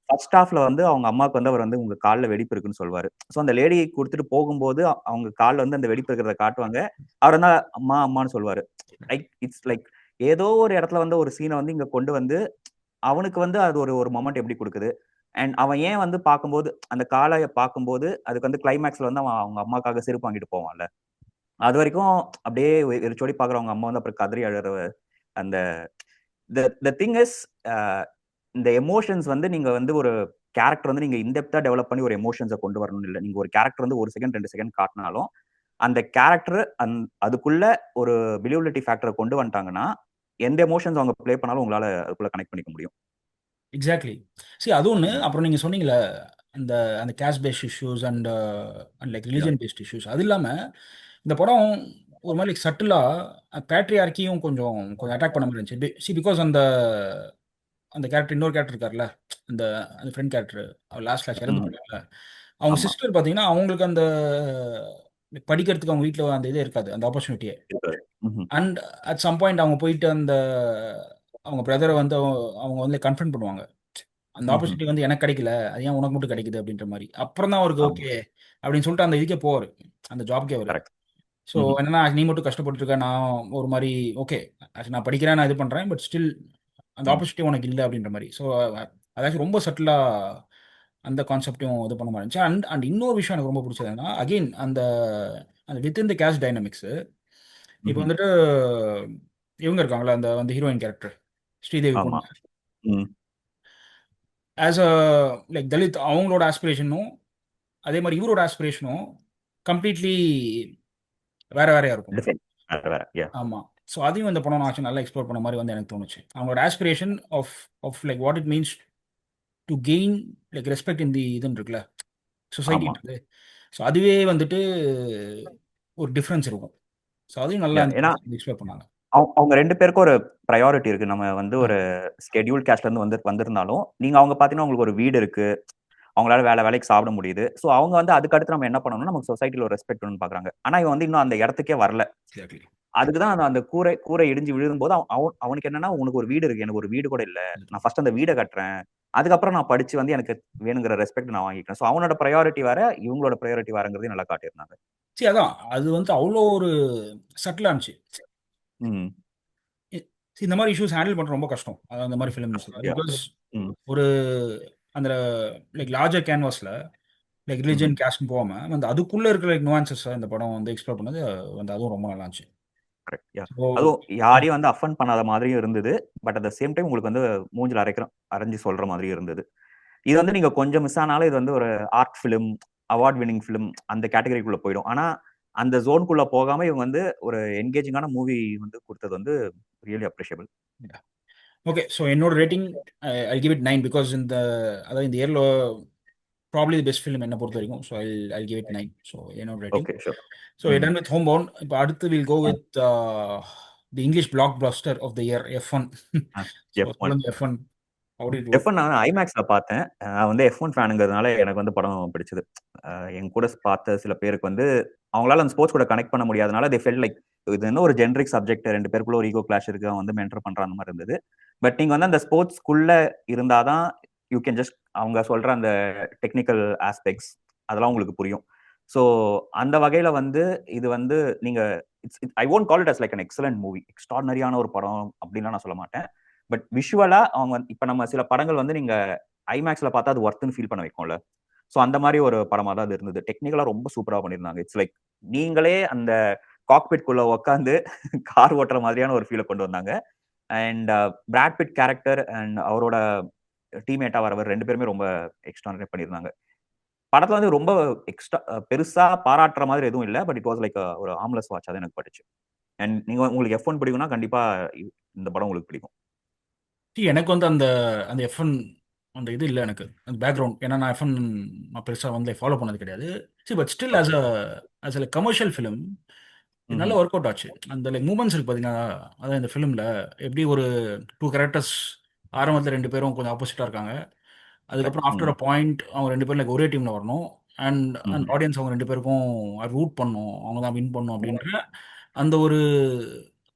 ஃபர்ஸ்ட் ஹாஃப்ல வந்து அவங்க அம்மாவுக்கு வந்து அவர் வந்து உங்க கால்ல வெடிப்பு இருக்குன்னு சொல்வாரு. ஸோ அந்த லேடி கொடுத்துட்டு போகும்போது அவங்க கால்ல வந்து அந்த வெடிப்பு இருக்கிறத காட்டுவாங்க. அவர் வந்து அம்மா அம்மான்னு சொல்வாரு. லைக் இட்ஸ் லைக் ஏதோ ஒரு இடத்துல வந்து ஒரு சீனை வந்து இங்க கொண்டு வந்து அவனுக்கு வந்து அது ஒரு ஒரு மொமெண்ட் எப்படி கொடுக்குது. அண்ட் அவன் ஏன் வந்து பார்க்கும்போது அந்த காளைய பார்க்கும்போது அதுக்கு வந்து கிளைமேக்ஸ்ல வந்து அவன் அவங்க அம்மாக்காக செருப்பு வாங்கிட்டு போவான்ல. அது வரைக்கும் அப்படியே வெறிச்சோடி பார்க்குற அவங்க அம்மா வந்து அப்புறம் கதறி அழுற அந்த த திங் இஸ் இந்த எமோஷன்ஸ் வந்து நீங்க வந்து ஒரு கேரக்டர் வந்து நீங்க இன்டெப்தா டெவலப் பண்ணி ஒரு எமோஷன்ஸை கொண்டு வரணும்னு இல்லை. நீங்க ஒரு கேரக்டர் வந்து 1 செகண்ட் 2 செகண்ட் காட்டினாலும் அந்த கேரக்டர் அதுக்குள்ள ஒரு பிலியபிலிட்டி ஃபேக்டரை கொண்டு வந்துட்டாங்கன்னா எந்த எமோஷன்ஸ் அவங்க ப்ளே பண்ணாலும் உங்களால அதுக்குள்ள கனெக்ட் பண்ணிக்க முடியும். எக்ஸாக்ட்லி. சரி, அது ஒன்று. ம். அப்புறம் நீங்கள் சொன்னீங்களே அந்த அந்த caste based issues and and like Yeah. Religion based issues. அது இல்லாமல் இந்த படம் ஒரு மாதிரி சட்டிலாக பேட்ரியார்க்கியும் கொஞ்சம் கொஞ்சம் அட்டாக் பண்ண மாதிரி இருந்துச்சு. பிகாஸ் அந்த அந்த கேரக்டர், இன்னொரு கேரக்டர் இருக்கார்ல, அந்த அந்த ஃப்ரெண்ட் கேரக்டர், அவர் லாஸ்ட்ல இறந்து ம். போயிட்டார்ல, அவங்க ஆமா. சிஸ்டர் பார்த்தீங்கன்னா அவங்களுக்கு அந்த படிக்கிறதுக்கு அவங்க வீட்டில் அந்த இதே இருக்காது, அந்த ஆப்பர்ச்சுனிட்டியே. இருக்காது. ம்ஹும். அண்ட் அட் சம் பாயிண்ட் அவங்க போயிட்டு அந்த அவங்க பிரதரை வந்து அவங்க வந்து கன்ஃபர்ம் பண்ணுவாங்க. அந்த ம்ஹும். ஆப்பர்ச்சுனிட்டி வந்து எனக்கு கிடைக்கல, அது ஏன் உனக்கு மட்டும் கிடைக்குது அப்படின்ற மாதிரி. அப்புறம் தான் அவருக்கு ஆமா. ஓகே அப்படின்னு சொல்லிட்டு அந்த இதுக்கே போவார், அந்த ஜாப்க்கே அவர். கரெக்ட். ஸோ ம்ஹும். என்னன்னா நீ மட்டும் கஷ்டப்பட்டு இருக்க, நான் ஒரு மாதிரி ஓகே நான் படிக்கிறேன், நான் இது பண்ணுறேன், பட் ஸ்டில் அந்த ம். ஆப்பர்ச்சுனிட்டி உனக்கு இல்லை அப்படின்ற மாதிரி. ஸோ அதாச்சும் ரொம்ப சட்டிலாக அந்த கான்செப்டையும் இது பண்ண மாதிரி இருந்துச்சு. அண்ட் அண்ட் இன்னொரு விஷயம் எனக்கு ரொம்ப பிடிச்சது என்னன்னா, அகெயின் அந்த அந்த வித்தின் த கேஸ்ட் டைனமிக்ஸு. இப்போ ம்ஹும். வந்துட்டு இவங்க இருக்காங்களா, அந்த அந்த ஹீரோயின் கேரக்டர் ஸ்ரீதேவி ஆமா. பொண்ணு. ம். ஆஸ் அ லைக் தலித், அவங்களோட ஆஸ்பிரேஷனும் அதே மாதிரி இவரோட ஆஸ்பிரேஷனும் கம்ப்ளீட்லி வேற வேறையா இருக்கும். டிஃபரெண்ட். வேற வேற. Yeah. ஆமாம். ஸோ அதையும் இந்த படம் நான் நல்லா எக்ஸ்ப்ளோர் பண்ண மாதிரி வந்து எனக்கு தோணுச்சு. அவங்களோட aspiration of of like what it means to gain like respect in the இதுன்னு இருக்குல்ல, ஆமா. சொசைட்டின்றது. ஸோ அதுவே வந்துட்டு ஒரு டிஃப்ரென்ஸ் இருக்கும். ஸோ அதையும் நல்லா Yeah. ஏன்னா எக்ஸ்ப்ளோர் பண்ணாங்க. அவங்க 2 பேருக்கும் ஒரு பிரையாரிட்டி இருக்கு. நம்ம வந்து ஒரு ஸ்கெட்யூல் கேஸ்ட்ல இருந்து வந்திருந்தாலும், நீங்க அவங்க பார்த்தீங்கன்னா உங்களுக்கு ஒரு வீடு இருக்கு. அவங்களால வேலைக்கு சாப்பிட முடியுது. ஸோ அவங்க வந்து அதுக்கு அடுத்து நம்ம என்ன பண்ணணும்னா, நமக்கு சொசைட்டில ஒரு ரெஸ்பெக்ட் வேணும்னு பார்க்குறாங்க. ஆனா இவன் வந்து இன்னும் அந்த இடத்துக்கே வரல. எக்ஸாக்ட்லி. அதுக்கு தான் அந்த கூரை கூரை இடிஞ்சு விழும்போது அவனுக்கு என்னன்னா, உனக்கு ஒரு வீடு இருக்கு. எனக்கு ஒரு வீடு கூட இல்ல. நான் ஃபர்ஸ்ட் அந்த வீட கட்டுறேன். அதுக்கப்புறம் நான் படிச்சு வந்து எனக்கு வேணுங்கிற ரெஸ்பெக்ட் நான் வாங்கிக்கிறேன். ஸோ அவனோட பிரையாரிட்டி வேற, இவங்களோட பிரையாரிட்டி வேறங்கிறதையும் நல்லா காட்டியிருந்தாங்க. சரி, அதான் அது வந்து அவ்வளோ ஒரு சட்டிலாக இருந்துச்சு. ம். இ- இந்த மாதிரி இஷ்யூஸ் ஹேண்டில் பண்ணுறது ரொம்ப கஷ்டம், அதாவது அந்த மாதிரி ஃபிலிம்ஸில். Yeah. பிகாஸ் ம். ஒரு அந்த லைக் லார்ஜர் கேன்வாஸில் லைக் ம்ஹ்ம். ரிலிஜன் கேஸ்ட்னு போகாமல் வந்து அதுக்குள்ளே இருக்கிற லைக் நுவான்சஸ் இந்த படம் வந்து எக்ஸ்ப்ளோர் பண்ணது வந்து அதுவும் ரொம்ப நல்லா இருந்துச்சு. கரெக்ட். யாஹ்! ஸோ அதுவும் யாரையும் வந்து அஃபெண்ட் பண்ணாத மாதிரியும் இருந்தது. But at the same time உங்களுக்கு வந்து மூஞ்சில அரைஞ்சு சொல்ற மாதிரியும் இருந்தது. இது வந்து நீங்க கொஞ்சம் மிஸ் ஆனாலும் இது வந்து ஒரு art film, award winning film அந்த கேட்டகரிக்குள்ள போயிடும். ஆனா, அந்த ஜோன்க்குள்ள போகாம இவங்க வந்து ஒரு என்கேஜிங்கான மூவி வந்து குடுத்தது வந்து ரியலி அப்ரிஷியபிள். ஓகே, ஸோ என்னோட rating I give it 9 because இந்த அதாவது இந்த இயரில் ப்ராப்ளி தி பெஸ்ட் ஃபிலிம் என்ன பொறுத்த வரைக்கும். So I give it 9. So என்னோட rating. Okay. Sure. So hmm. Done with home bound. இப்போ அடுத்து will go uh, with the English blockbuster of the year F1. Uh. So F1. சொல்லுங்க F1 how did it work? F1 நான் ஐமேக்ஸ்ல பார்த்தேன். நான் வந்து F1 ஃபேனுங்கிறதுனால எனக்கு வந்து படம் பிடிச்சது. என் கூட பார்த்த சில பேருக்கு வந்து அவங்களால அந்த ஸ்போர்ட்ஸ் கூட கனெக்ட் பண்ண முடியாதனால தே ஃபெல்ட் லைக் இது என்ன ஒரு ஜெனரிக் சப்ஜெக்ட் 2 பேருக்குள்ள ஒரு ஈகோ கிளாஷ் இருக்கு. அவன் வந்து மென்டர் பண்றான் அந்த மாதிரி இருந்தது. பட் நீங்க வந்து அந்த ஸ்போர்ட்ஸ்க்குள்ள இருந்தா தான் யூ கேன் ஜஸ்ட் அவங்க சொல்ற அந்த டெக்னிக்கல் ஆஸ்பெக்ட்ஸ் அதெல்லாம் உங்களுக்கு புரியும். ஸோ அந்த வகையில வந்து இது வந்து நீங்க I won't call it as like an excellent movie. எக்ஸ்ட்ராடனரியான ஒரு படம் அப்படின்லாம் நான் சொல்ல மாட்டேன். பட் விஷுவலா அவங்க இப்ப நம்ம சில படங்கள் வந்து நீங்க ஐமேக்ஸ்ல பார்த்தா அது ஒர்த்துன்னு ஃபீல் பண்ண வைக்கும்ல. ஸோ அந்த மாதிரி ஒரு படமா தான் அது இருந்தது. டெக்னிக்கலா ரொம்ப சூப்பரா பண்ணியிருந்தாங்க. இட்ஸ் லைக் நீங்களே அந்த காக்பிட் குள்ள உட்காந்து கார் ஓட்டுற மாதிரியான ஒரு ஃபீலை கொண்டு வந்தாங்க. And Brad Pitt character and அவரோட டீம்மேட்டா வரவர் 2 பேருமே ரொம்ப எக்ஸ்ட்ரானரி பண்ணியிருந்தாங்க. படத்துல வந்து ரொம்ப எக்ஸ்ட்ரா பெருசா பாராட்டுற மாதிரி எதுவும் இல்ல. பட் இட் வாஸ் லைக் ஒரு ஆம்லெஸ் வாட்சா தான் எனக்கு பட்டுச்சு. அண்ட் நீங்க உங்களுக்கு F1 பிடிக்கும்னா கண்டிப்பா இந்த படம் உங்களுக்கு பிடிக்கும். எனக்கு வந்து அந்த அந்த F1 அந்த இது இல்லை எனக்கு அந்த பேக்ரவுண்ட். ஏன்னா நான் F1 நான் பெருசாக வந்து ஃபாலோ பண்ணது கிடையாது. சரி, but still okay. As a commercial film இது நல்ல ம்ஹ்ம். ஒர்க் அவுட் ஆச்சு. அந்த லைக் மூமெண்ட்ஸ் இருக்கு பார்த்தீங்கன்னா, அதான் இந்த ஃபிலிமில் எப்படி ஒரு டூ கேரக்டர்ஸ் ஆரம்பத்தில் 2 பேரும் கொஞ்சம் ஆப்போசிட்டாக இருக்காங்க. கரெக்ட். அதுக்கப்புறம் ஆஃப்டர் ம். அ பாயிண்ட் அவங்க 2 பேரும் லைக் ஒரே டீமில் வரணும். அண்ட் அண்ட் ம்ஹ்ம். ஆடியன்ஸ் அவங்க 2 பேருக்கும் ரூட் பண்ணணும், அவங்க தான் வின் பண்ணணும் அப்படின்ற அந்த ஒரு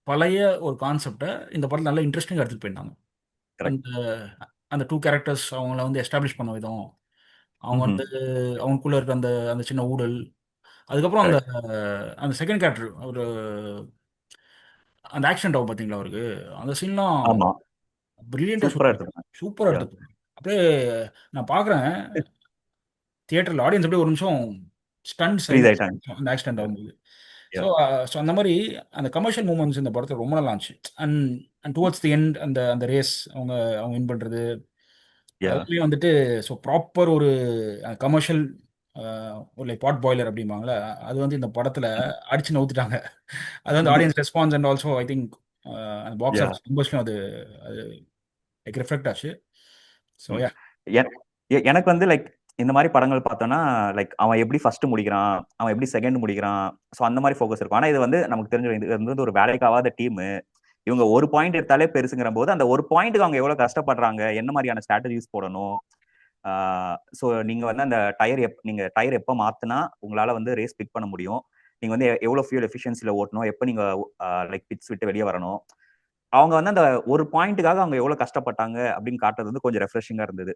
பழைய ஒரு கான்செப்டை இந்த படத்தில் நல்லா இன்ட்ரெஸ்டிங்காக எடுத்துகிட்டு போயிருந்தாங்க. கரெக்ட். அந்த அந்த டூ கேரக்டர்ஸ் அவங்கள வந்து எஸ்டாப்ளிஷ் பண்ண விதம், அவங்க ம்ஹ்ம். வந்து அவங்களுக்குள்ள இருக்க அந்த அந்த சின்ன ஊழல், அதுக்கப்புறம் அந்த கரெக்ட். அந்த செகண்ட் கேரக்டர் ஒரு அந்த ஆக்சிடென்ட் ஆகும் பார்த்தீங்களா அவருக்கு, அந்த சீன்லாம் ஆமா. பிரில்லியண்டா ஷூட் சூப்பரா பண்ணி எடுத்திருந்தாங்க. சூப்பரா யா எடுத்துருப்பாங்க. அப்படியே நான் பார்க்குறேன் தியேட்டர்ல ஆடியன்ஸ் அப்படியே ஒரு நிமிஷம் ஸ்டன் ஃப்ரீஸ் சைலன்ஸ் ஆயிட்டாங்க. அந்த ஆக்சிடென்ட் யா ஆகும்போது. ஸோ யா ஸோ அந்த மாதிரி அந்த கமர்ஷியல் மூமெண்ட்ஸ் இந்த படத்தில் ரொம்ப நல்லா இருந்துச்சு. And and towards the end அந்த அந்த ரேஸ் அவங்க அவங்க வின் பண்ணுறது யா அதுவுமே வந்துட்டு ஸோ ப்ராப்பர் ஒரு கமர்ஷியல் ஒரு லைக் பாட் பாய்லர் அப்படிம்பாங்களே அது வந்து இந்த படத்தில் அடிச்சு நவுத்திட்டாங்க. அது வந்து audience response and also I think அந்த பாக்ஸ் யா ஆஃபீஸ் மெம்பர்ஸ்லையும் அது அது லைக் ரிஃப்ளெக்ட் ஆச்சு. ஸோ ம். யா எனக்கு வந்து லைக் இந்த மாதிரி படங்கள் பார்த்தோன்னா லைக் அவன் எப்படி ஃபர்ஸ்ட் முடிக்கிறான், அவன் எப்படி செகண்ட் முடிக்கிறான், ஸோ அந்த மாதிரி ஃபோக்கஸ் இருக்கும். ஆனா இது வந்து நமக்கு தெரிஞ்ச இது வந்து ஒரு வேலைக்காவாத டீம். இவங்க ஒரு பாயிண்ட் எடுத்தாலே பெருசுங்கிற போது அந்த ஒரு பாயிண்ட்டுக்கு அவங்க எவ்வளவு கஷ்டப்படுறாங்க, என்ன மாதிரியான ஸ்ட்ராட்டஜிஸ் போடணும். ஸோ நீங்க வந்து அந்த நீங்க டயர் எப்போ மாத்தினா உங்களால வந்து ரேஸ் பிக் பண்ண முடியும், நீங்க வந்து எவ்வளவு ஃபியூல் எஃபிஷியன்சில ஓட்டணும், எப்போ நீங்க லைக் பிட்ஸ் விட்டு வெளியே வரணும். அவங்க வந்து அந்த ஒரு பாயிண்ட்டுக்காக அவங்க எவ்வளவு கஷ்டப்பட்டாங்க அப்படின்னு காட்டுறது வந்து கொஞ்சம் ரெஃப்ரெஷிங்கா இருந்தது.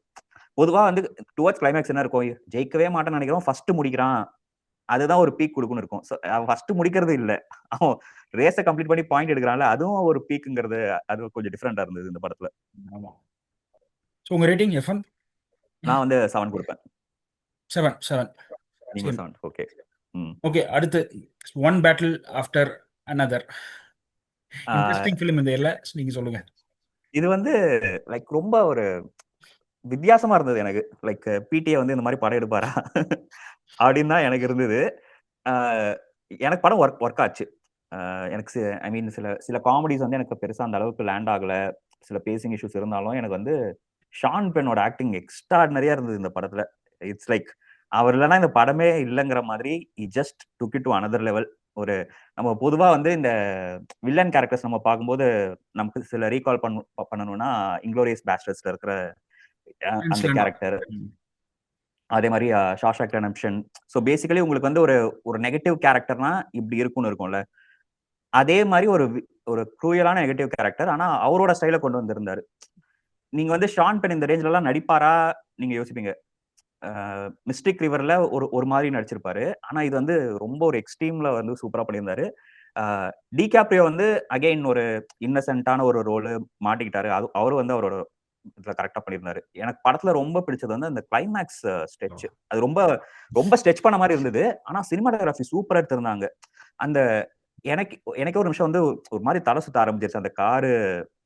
பொதுவா வந்து டுவர்ட்ஸ் கிளைமேக்ஸ் என்ன இருக்கும், ஜெயிக்கவே மாட்டேன்னு நினைக்கிறோம், ஃபர்ஸ்ட் முடிக்கிறான், அதுதான் ஒரு பீக் கொடுக்குன்னு இருக்கும். அவன் ஃபர்ஸ்ட் முடிக்கிறது இல்ல, அவன் ரேஸை கம்ப்ளீட் பண்ணி பாயிண்ட் எடுக்கிறான்ல, அதுவும் ஒரு பீக்குங்கிறது அது கொஞ்சம் டிஃப்ரெண்டா இருந்தது இந்த படத்துல. ஆமாம். ஸோ உங்கள் ரேட்டிங் எஃப்எம்? நான் வந்து 7 கொடுப்பேன். 7 7 நீங்க சேம். 7. ஓகே. ம். ஓகே, அடுத்து one battle after another interesting film இந்த இல்ல நீங்க சொல்லுங்க. இது வந்து லைக் ரொம்ப ஒரு வித்தியாசமா இருந்தது எனக்கு. லைக் பிடிஏ வந்து இந்த மாதிரி படம் எடுப்பாரா அப்படின்னு தான் எனக்கு இருந்தது. எனக்கு படம் ஒர்க் ஒர்க் ஆச்சு. எனக்கு ஐ மீன் சில சில காமெடிஸ் வந்து எனக்கு பெருசா அந்த அளவுக்கு லேண்ட் ஆகல. சில பேசிங் இஷ்யூஸ் இருந்தாலும் எனக்கு வந்து ஷான் பென்னோட ஆக்டிங் எக்ஸ்ட்ராடினரியா இருந்தது இந்த படத்துல. இட்ஸ் லைக் அவர் இல்லைன்னா இந்த படமே இல்லைங்கிற மாதிரி just took it to another level. ஒரு நம்ம பொதுவா வந்து இந்த வில்லன் கேரக்டர்ஸ் நம்ம பார்க்கும்போது நமக்கு சில ரீகால் பண்ணணும்னா இன்க்ளோரியஸ் பேஸ்டர்ஸ்ல இருக்கிற அந்த கேரக்டர், அதே மாதிரி ஷாஷாக் ரெடெம்ப்ஷன். ஸோ பேசிக்கலி உங்களுக்கு வந்து ஒரு ஒரு நெகட்டிவ் கேரக்டர்னா இப்படி இருக்கும்னு இருக்கும்ல, அதே மாதிரி ஒரு ஒரு க்ரூயலான நெகட்டிவ் கேரக்டர். ஆனா அவரோட ஸ்டைல கொண்டு வந்திருந்தாரு. நீங்க வந்து ஷான் பென் இந்த ரேஞ்சில எல்லாம் நடிப்பாரா நீங்க யோசிப்பீங்க. மிஸ்டிக் ரிவர்ல ஒரு ஒரு மாதிரி நடிச்சிருப்பாரு. ஆனா இது வந்து ரொம்ப ஒரு எக்ஸ்ட்ரீம்ல வந்து சூப்பரா பண்ணியிருந்தாரு. டிகாப்ரியோ வந்து அகைன் ஒரு இன்னசென்ட்டான ஒரு ரோல் மாட்டிக்கிட்டாரு. அவரும் வந்து அவரோட இதுல கரெக்டா பண்ணியிருந்தாரு. எனக்கு படத்துல ரொம்ப பிடிச்சது வந்து அந்த கிளைமேக்ஸ் ஸ்டெச். அது ரொம்ப ரொம்ப ஸ்டெச் பண்ண மாதிரி இருந்தது. ஆனா சினிமாட்டோகிராஃபி சூப்பரா எடுத்திருந்தாங்க. அந்த எனக்கு எனக்கே ஒரு நிமிஷம் வந்து ஒரு மாதிரி தலை சுத்த ஆரம்பிச்சிருச்சு. அந்த காரு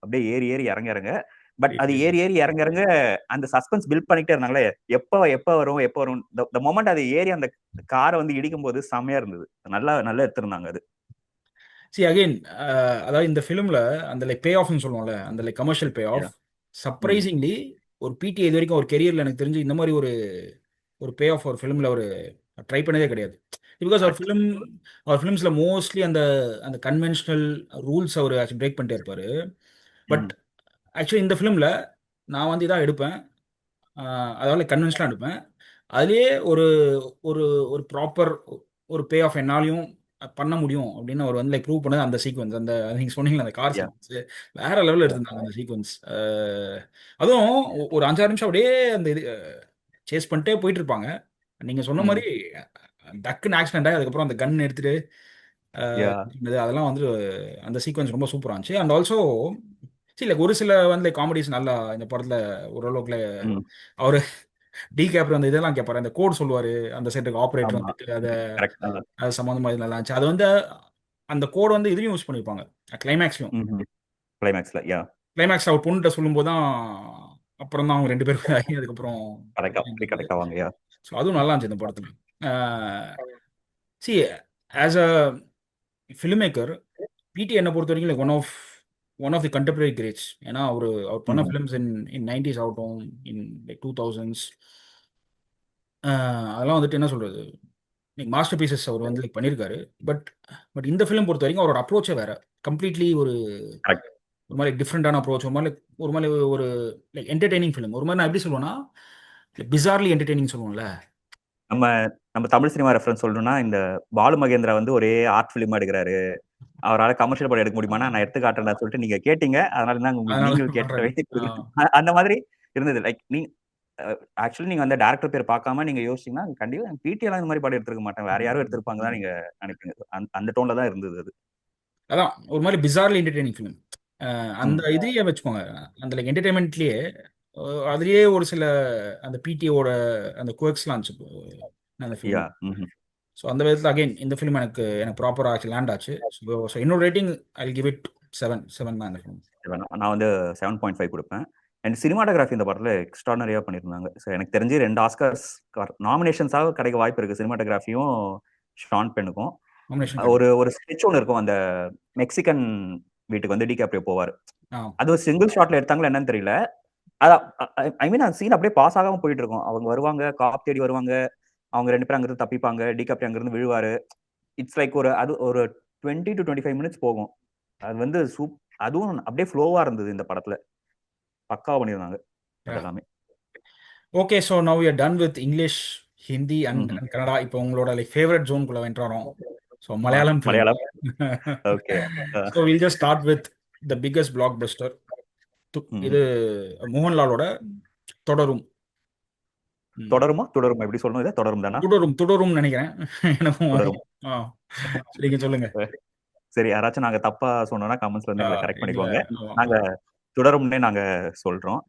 அப்படியே ஏறி ஏறி இறங்க இறங்க. பட் அது ஏறி ஏறி இறங்க இறங்க அந்த சஸ்பென்ஸ் பில்ட் பண்ணிட்டே இருந்தாங்களே, எப்ப எப்ப வரும் எப்ப வரும். த மொமெண்ட் அது ஏறி அந்த காரை வந்து இடிக்கும் போது செம்மையா இருந்தது. நல்லா நல்லா எடுத்திருந்தாங்க அது. சி அகைன் அதாவது இந்த ஃபிலிம்ல அந்த லைக் பே ஆஃப்னு சொல்லுவோம்ல அந்த like commercial pay off Yeah. Hmm. Surprisingly ஒரு பிடி இது வரைக்கும் ஒரு கெரியர்ல எனக்கு தெரிஞ்சு இந்த மாதிரி ஒரு ஒரு பே ஆஃப் ஒரு ஃபிலிம்ல ஒரு ட்ரை பண்ணதே கிடையாது. பிகாஸ் அவர் Correct. ஃபிலிம் அவர் ஃபிலிம்ஸ்ல மோஸ்ட்லி அந்த அந்த கன்வென்ஷனல் ரூல்ஸ் அவர் ஆக்சுவலி பிரேக் பண்ணிட்டே இருப்பாரு. பட் ம். ஆக்சுவலி இந்த ஃபிலிம்ல நான் வந்து இதான் எடுப்பேன், அதாவது கன்வென்ஷனாக எடுப்பேன். அதுலேயே ஒரு ஒரு ஒரு ப்ராப்பர் ஒரு பே ஆஃப் என்னாலையும் பண்ண முடியும் அப்படின்னு அவர் வந்து லைக் ப்ரூவ் பண்ணது அந்த சீக்வன்ஸ். அந்த நீங்கள் சொன்னீங்களா அந்த கார் Yeah. சீக்வன்ஸ் வேற லெவலில் Yeah. எடுத்திருந்தாங்க அந்த சீக்வன்ஸ். அதுவும் ஒரு 5-6 நிமிஷம் அப்படியே அந்த இது சேஸ் பண்ணிட்டே போயிட்டு இருப்பாங்க. நீங்கள் சொன்ன ம். மாதிரி டக்குன்னு ஆக்சிடென்ட் ஆகி அதுக்கப்புறம் அந்த கன் எடுத்துட்டு Yeah. அதெல்லாம் வந்து அந்த சீக்வன்ஸ் ரொம்ப சூப்பராக இருந்துச்சு. அண்ட் ஆல்சோ இல்லை ஒரு சில வந்து காமெடிஸ் நல்லா இந்த படத்தில் ஓரளவுக்குல ம். அவர் டிகேப்ரியோ அந்த இதெல்லாம் கேட்பாரு, அந்த கோட் சொல்லுவாரு அந்த செட்டுக்கு ஆப்ரேட்டர் ஆமா. வந்துட்டு அதை கரெக்ட். அது சம்மந்தமாக இது நல்லா இருந்துச்சு. அது வந்து அந்த கோட் வந்து இதுலையும் யூஸ் பண்ணியிருப்பாங்க கிளைமேக்ஸ்லையும். கிளைமேக்ஸ்ல. யா கிளைமேக்ஸ் அவர் பொண்ணுகிட்ட சொல்லும்போது தான் அப்புறம் தான் அவங்க 2 பேரும் ஆகி அதுக்கப்புறம் கரெக்டா கரெக்டா வாங்க. யா ஸோ அதுவும் நல்லா இருந்துச்சு இந்த படத்தில். See as a filmmaker பிடி என்னை பொறுத்த வரைக்கும் like one of the contemporary greats. ஏன்னா அவர் பண்ண ஃபிலிம்ஸ் இன் 90s ஆகட்டும், இன் லைக் 2000s அதெல்லாம் வந்துட்டு என்ன சொல்கிறது லைக் மாஸ்டர் பீசஸ் அவர் வந்து லைக் பண்ணியிருக்காரு. பட் பட் இந்த ஃபிலிம் பொறுத்த வரைக்கும் அவரோட அப்ரோச்சே வேற கம்ப்ளீட்லி ஒரு கரெக்ட். ஒரு மாதிரி டிஃப்ரெண்டான அப்ரோச், ஒரு மாதிரி ஒரு லைக் என்டர்டெய்னிங் ஃபிலிம். ஒரு மாதிரி நான் எப்படி சொல்லுவேன்னா பிசார்லி என்டர்டெய்னிங் சொல்லுவோம்ல. நம்ம நம்ம தமிழ் சினிமா ரெஃபரன்ஸ் சொல்லணும்னா இந்த பாலு மகேந்திரா வந்து ஒரே ஆர்ட் ஃபிலிமா எடுக்கிறாரு. அவரால் கமர்ஷியல் படம் எடுக்க முடியுமானா நான் எடுத்து காட்டுறேன் சொல்லிட்டு நீங்க கேட்டீங்க, அதனால தான் உங்களுக்கு அதனால நீங்கள் கேட்ட பண்றாங்க. வைத்து அந்த மாதிரி இருந்தது. லைக் நீ ஆக்சுவலி நீங்க அந்த டேரக்டர் பேர் பார்க்காம நீங்க யோசிச்சீங்கன்னா கண்டிப்பா பிடி எல்லாம் இந்த மாதிரி படம் எடுத்திருக்க மாட்டேன், வேற யாரும் எடுத்திருப்பாங்க தான் நீங்க நினைப்பீங்க. அந்த டோன்ல தான் இருந்தது அது. அதான் ஒரு மாதிரி பிசார்லி என்டர்டெய்னிங் ஃபிலிம். அந்த ம். இதையே வச்சுக்கோங்க. அந்த லைக் என்டர்டைன்மெண்ட்லயே அதுலயே ஒரு சில அந்த பிடிஓட அந்த குவர்க்ஸ்லாம் இருந்துச்சு அந்த ஃபிலிம். யா. ம். ஸோ அந்த விதத்தில் அகைன் இந்த ஃபிலிம் எனக்கு எனக்கு ப்ராப்பராக ஆச்சு, லேண்ட் ஆச்சு. ஸோ என்னோட ரேட்டிங் ஐ கிவ் இட் 7 தான் இந்த ஃபிலிம். நான் வந்து 7.5 குடுப்பேன். அண்ட் சினிமாட்டோகிராஃபி இந்த படத்துல எக்ஸ்ட்ரார்டினரியா பண்ணியிருந்தாங்க. ஸோ எனக்கு தெரிஞ்சு 2 ஆஸ்கார்ஸ் நாமினேஷன்ஸாக கிடைக்க வாய்ப்பு இருக்கு சினிமாட்டோகிராஃபியும் ஷான் பென்னுக்கும். நாமினேஷன் ஒரு கிடைக்கும். ஒரு ஸ்கெட்ச் ஒன்று இருக்கும். அந்த மெக்சிகன் வீட்டுக்கு வந்து டிகாப்ரியோ போவார். ஆ அது ஒரு சிங்கிள் ஷாட்ல எடுத்தாங்களா என்னன்னு தெரியல. அதான் ஐ மீன் அந்த சீன் அப்படியே பாஸ் ஆகாம போயிட்டு இருக்கும். அவங்க வருவாங்க, காப் தேடி வருவாங்க. அவங்க 2 பேரும் அங்கிருந்து தப்பிப்பாங்க. டிகாப்ரியோ அங்கிருந்து விழுவாரு. இட்ஸ் லைக் அது ஒரு 20 to 25 மினிட்ஸ் போகும். அது வந்து அதுவும் அப்படியே ஃப்ளோவா இருந்தது இந்த படத்துல. பக்காவா பண்ணியிருந்தாங்க அது எல்லாமே. Okay, so now you done with English, Hindi and ம்ஹ்ம். கன்னடா. இப்போ உங்களோட லைக் ஃபேவரட் ஜோனுக்குள்ள வென்றாரோம். So Malayalam film. Malayalam. Okay. So will just start with the biggest blockbuster. இது மோகன்லாலோட தொடரும். ம். தொடருமா? தொடருமா? எப்படி சொல்லணும் இத? தொடரும் தானா? தொடரும் தொடரும் நினைக்கிறேன். எனக்கும் தொடரும். ஆ சரிங்க, சொல்லுங்க. சரி, யாராச்சும் நாங்க தப்பா சொன்னோம்னா கமெண்ட்ஸ்ல வந்து எங்கள கரெக்ட் இல்ல, பண்ணிக்கோங்க. ஆமா. நாங்க தொடரும்னே நாங்க சொல்றோம்.